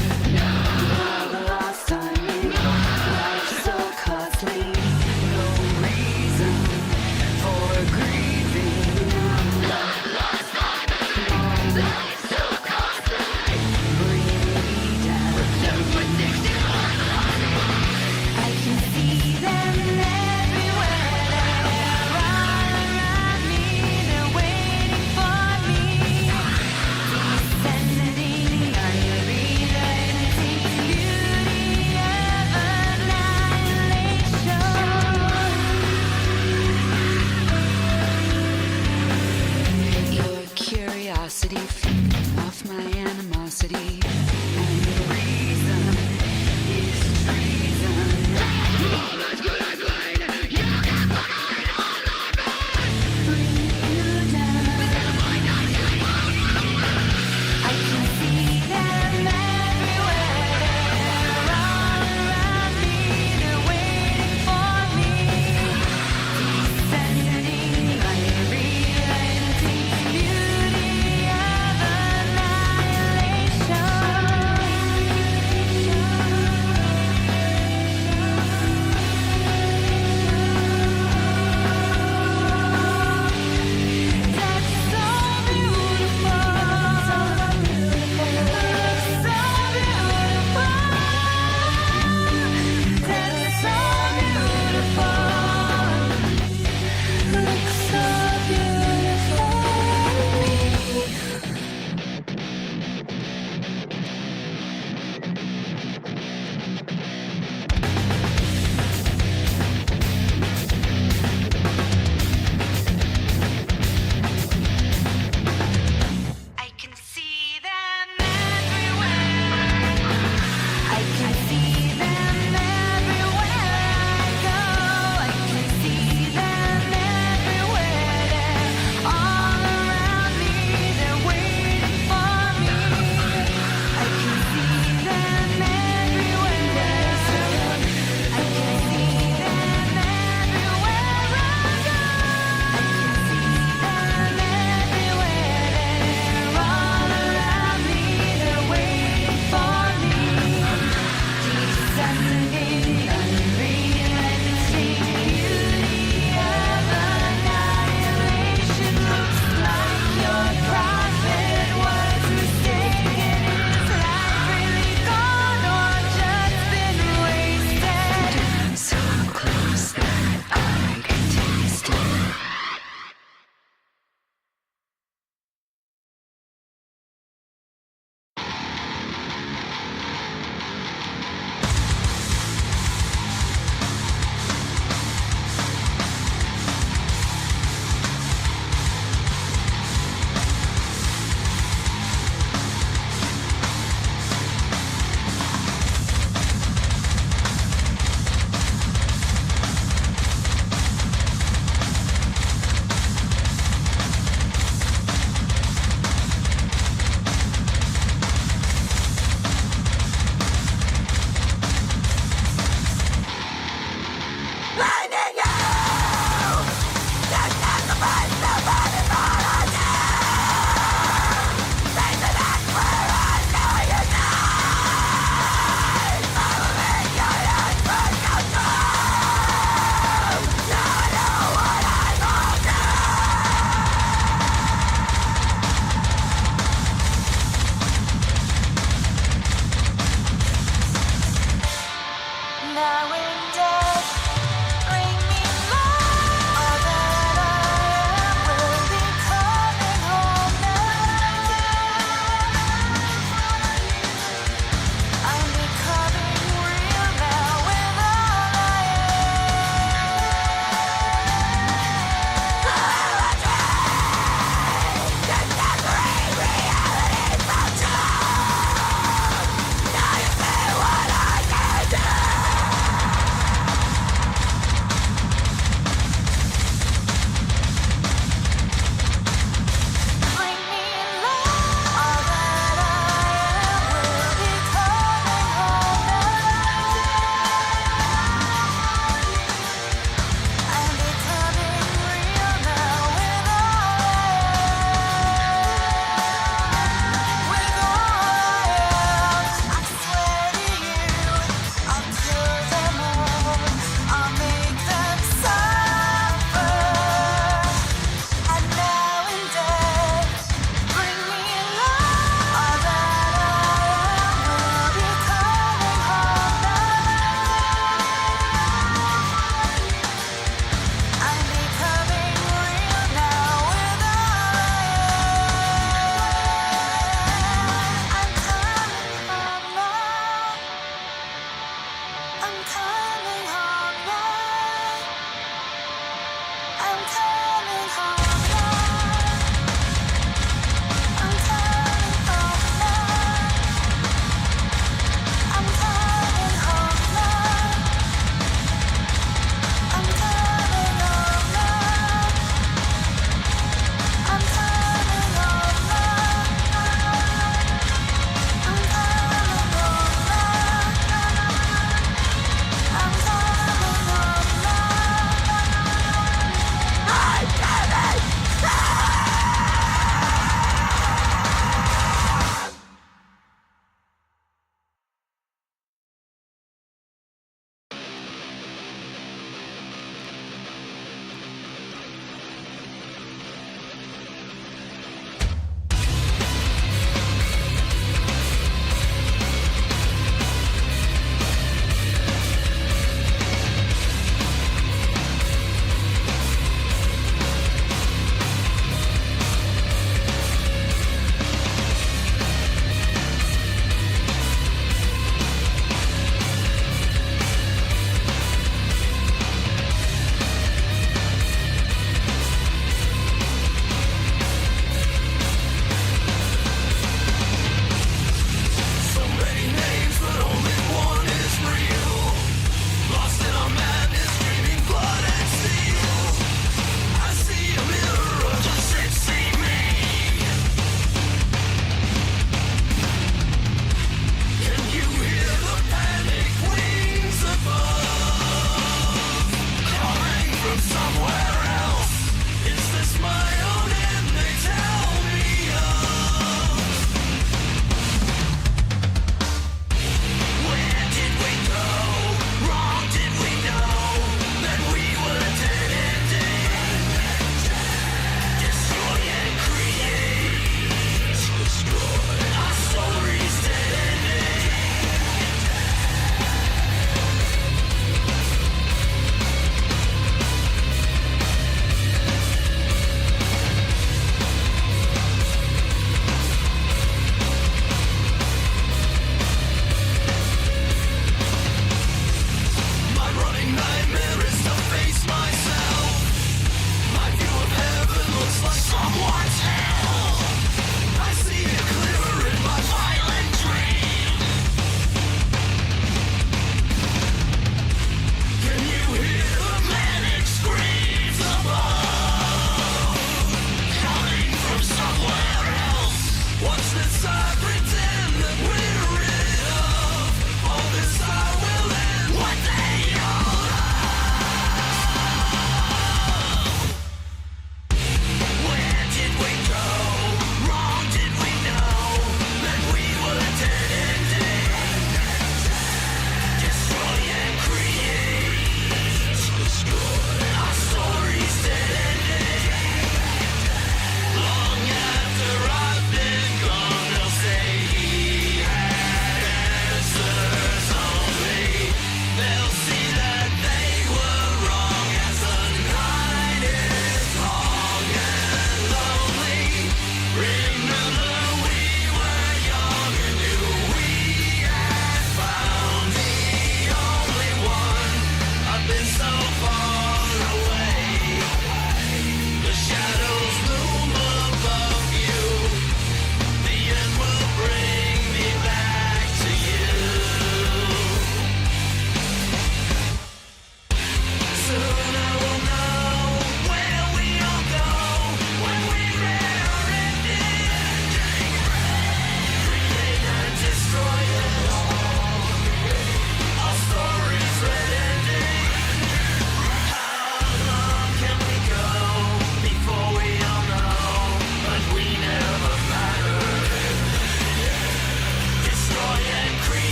The lost time in life so costly. No reason for grieving. I can see them everywhere. They're all around me. They're waiting for me. Descend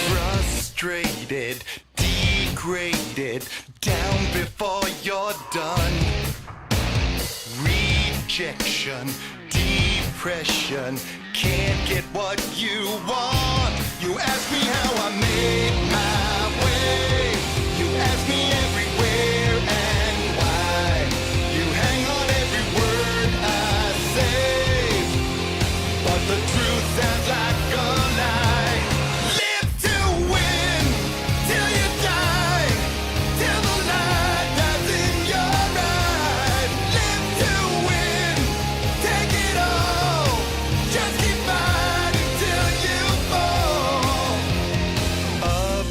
Frustrated, degraded, down before you're done. Rejection, depression, can't get what you want. You ask me how I made my way. You ask me everywhere and why. You hang on every word I say, but the truth sounds like a lie. Live to win till you die, till the light that's in your eyes. Live to win, take it all, just keep fighting till you fall. Up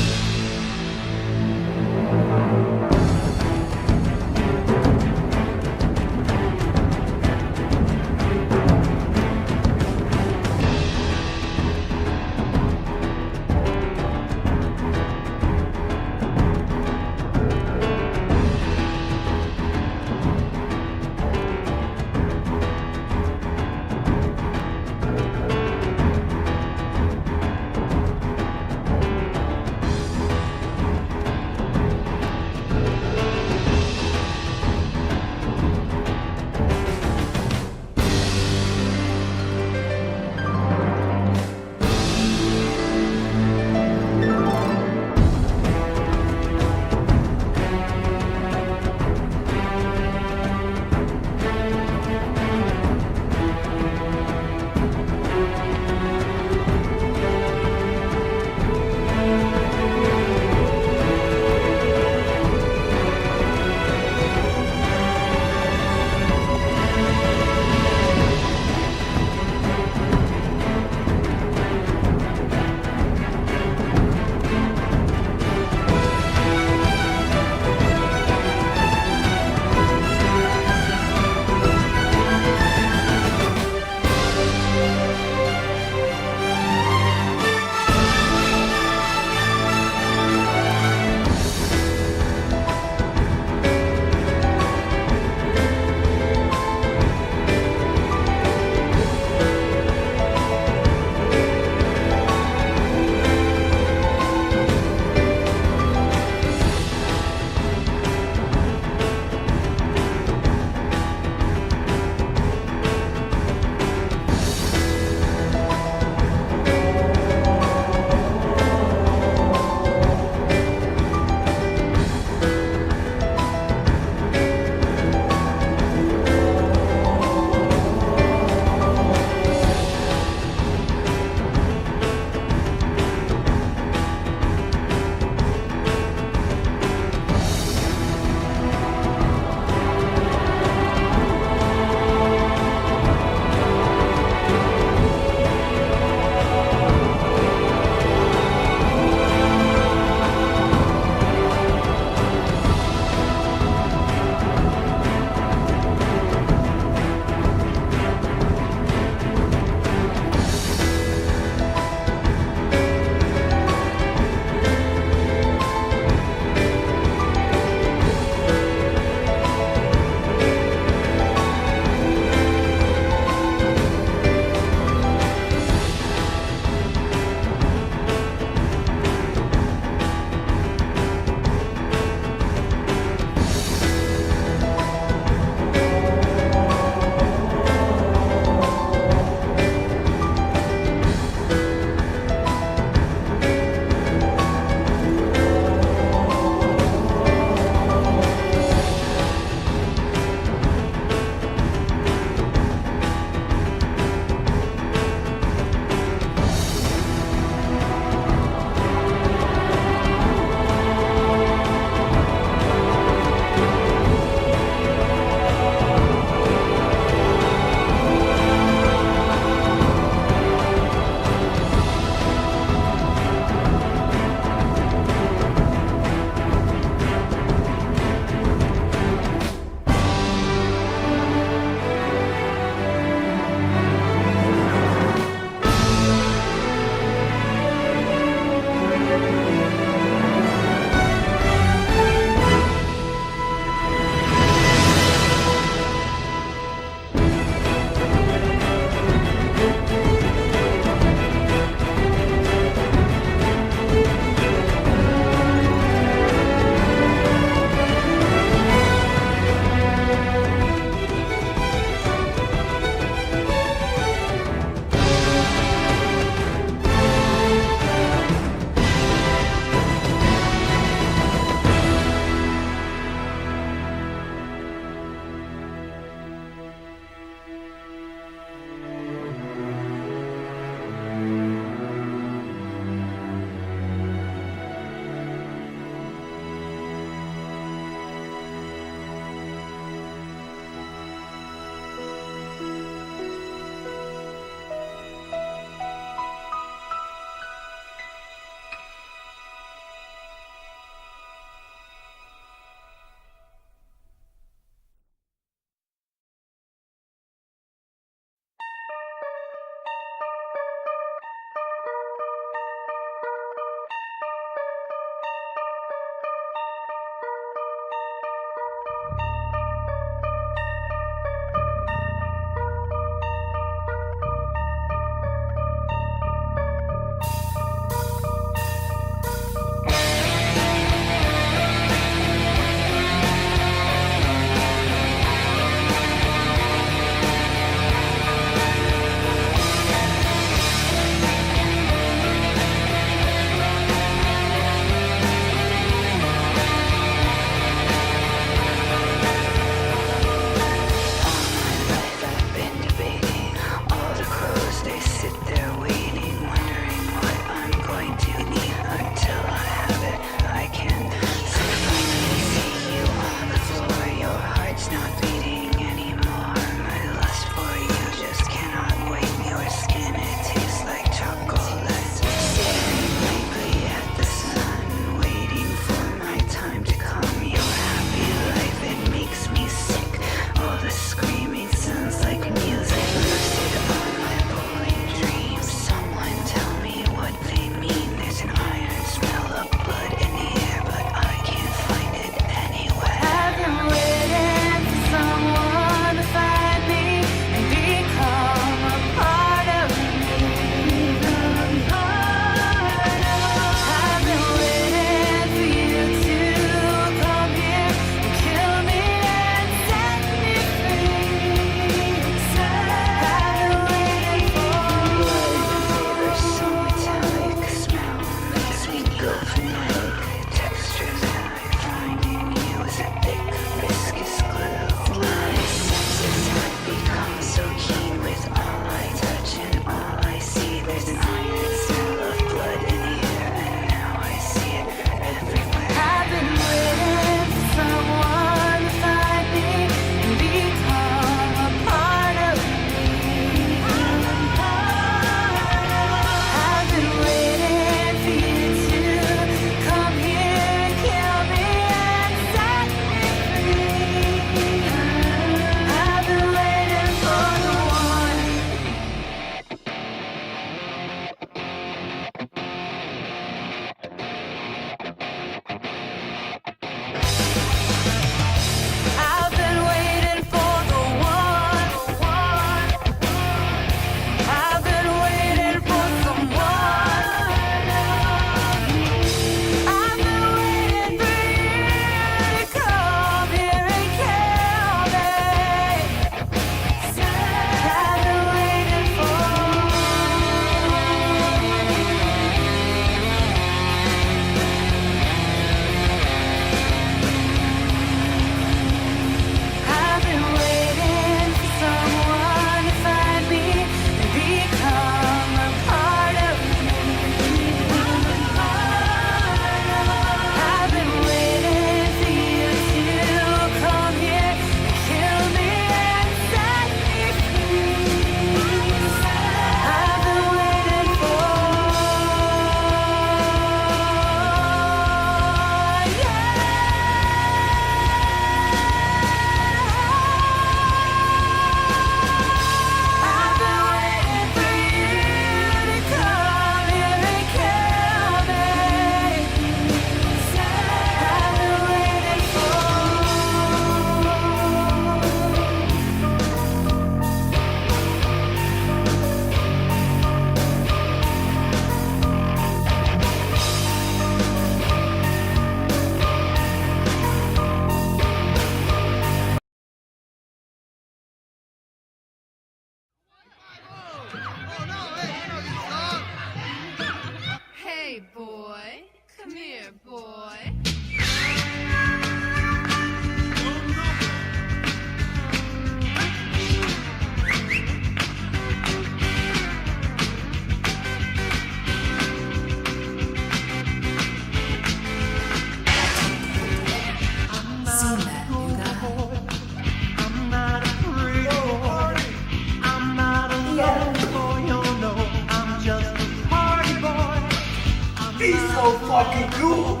so fucking cool.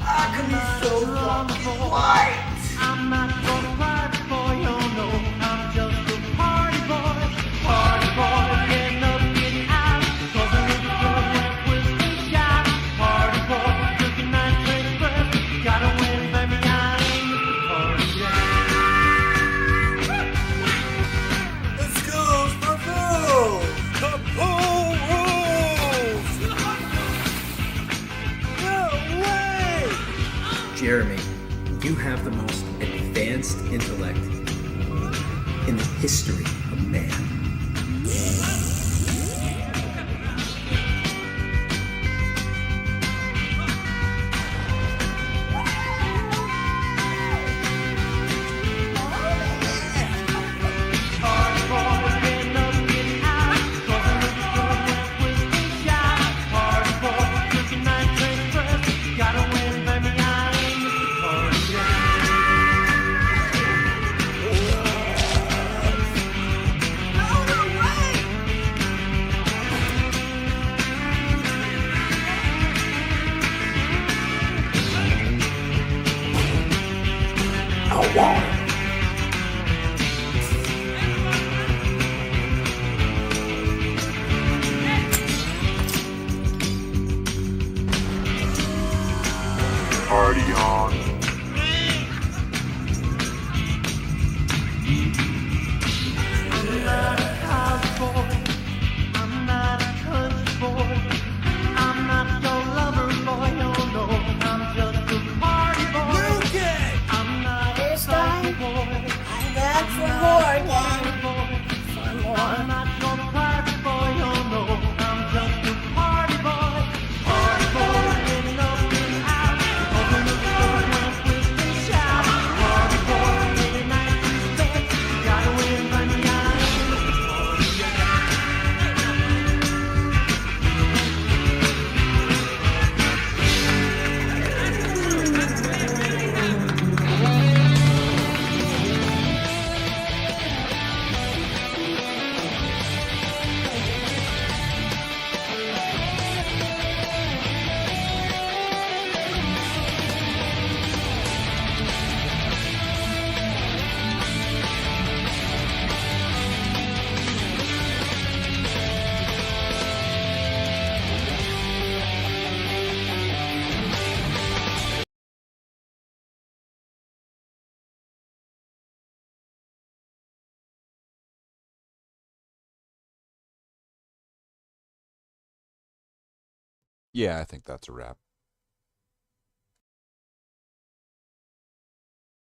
How come he's so fucking white? I'm not gonna cry for you, no. I'm just a party boy. Party boy, getting up, getting out. 'Cause a little girl went with the shot. Party boy, drinking night train express. Gotta win, baby, I ain't Mr. Party Jack. The school's for fools. The pool rules. No way. Jeremy, you have the most advanced intellect in the history of man. Party boy, getting up, getting out. 'Cause a little girl went with the shot. Party boy, drinking night train express. Gotta win, baby, I ain't Mr. Party Jack. Party on. I'm not a house boy. I'm not a country boy. I'm not your lover boy. Oh no, I'm just a party boy. I'm not a This country time, boy. I'm back for more again. I'm not your party boy. Oh no, I'm just a party boy. Party boy, getting up and out. Open the door, went with the shout. Party boy, getting night to spend. Gotta win, baby, I ain't Mr. Party Jack. Yeah, I think that's a wrap.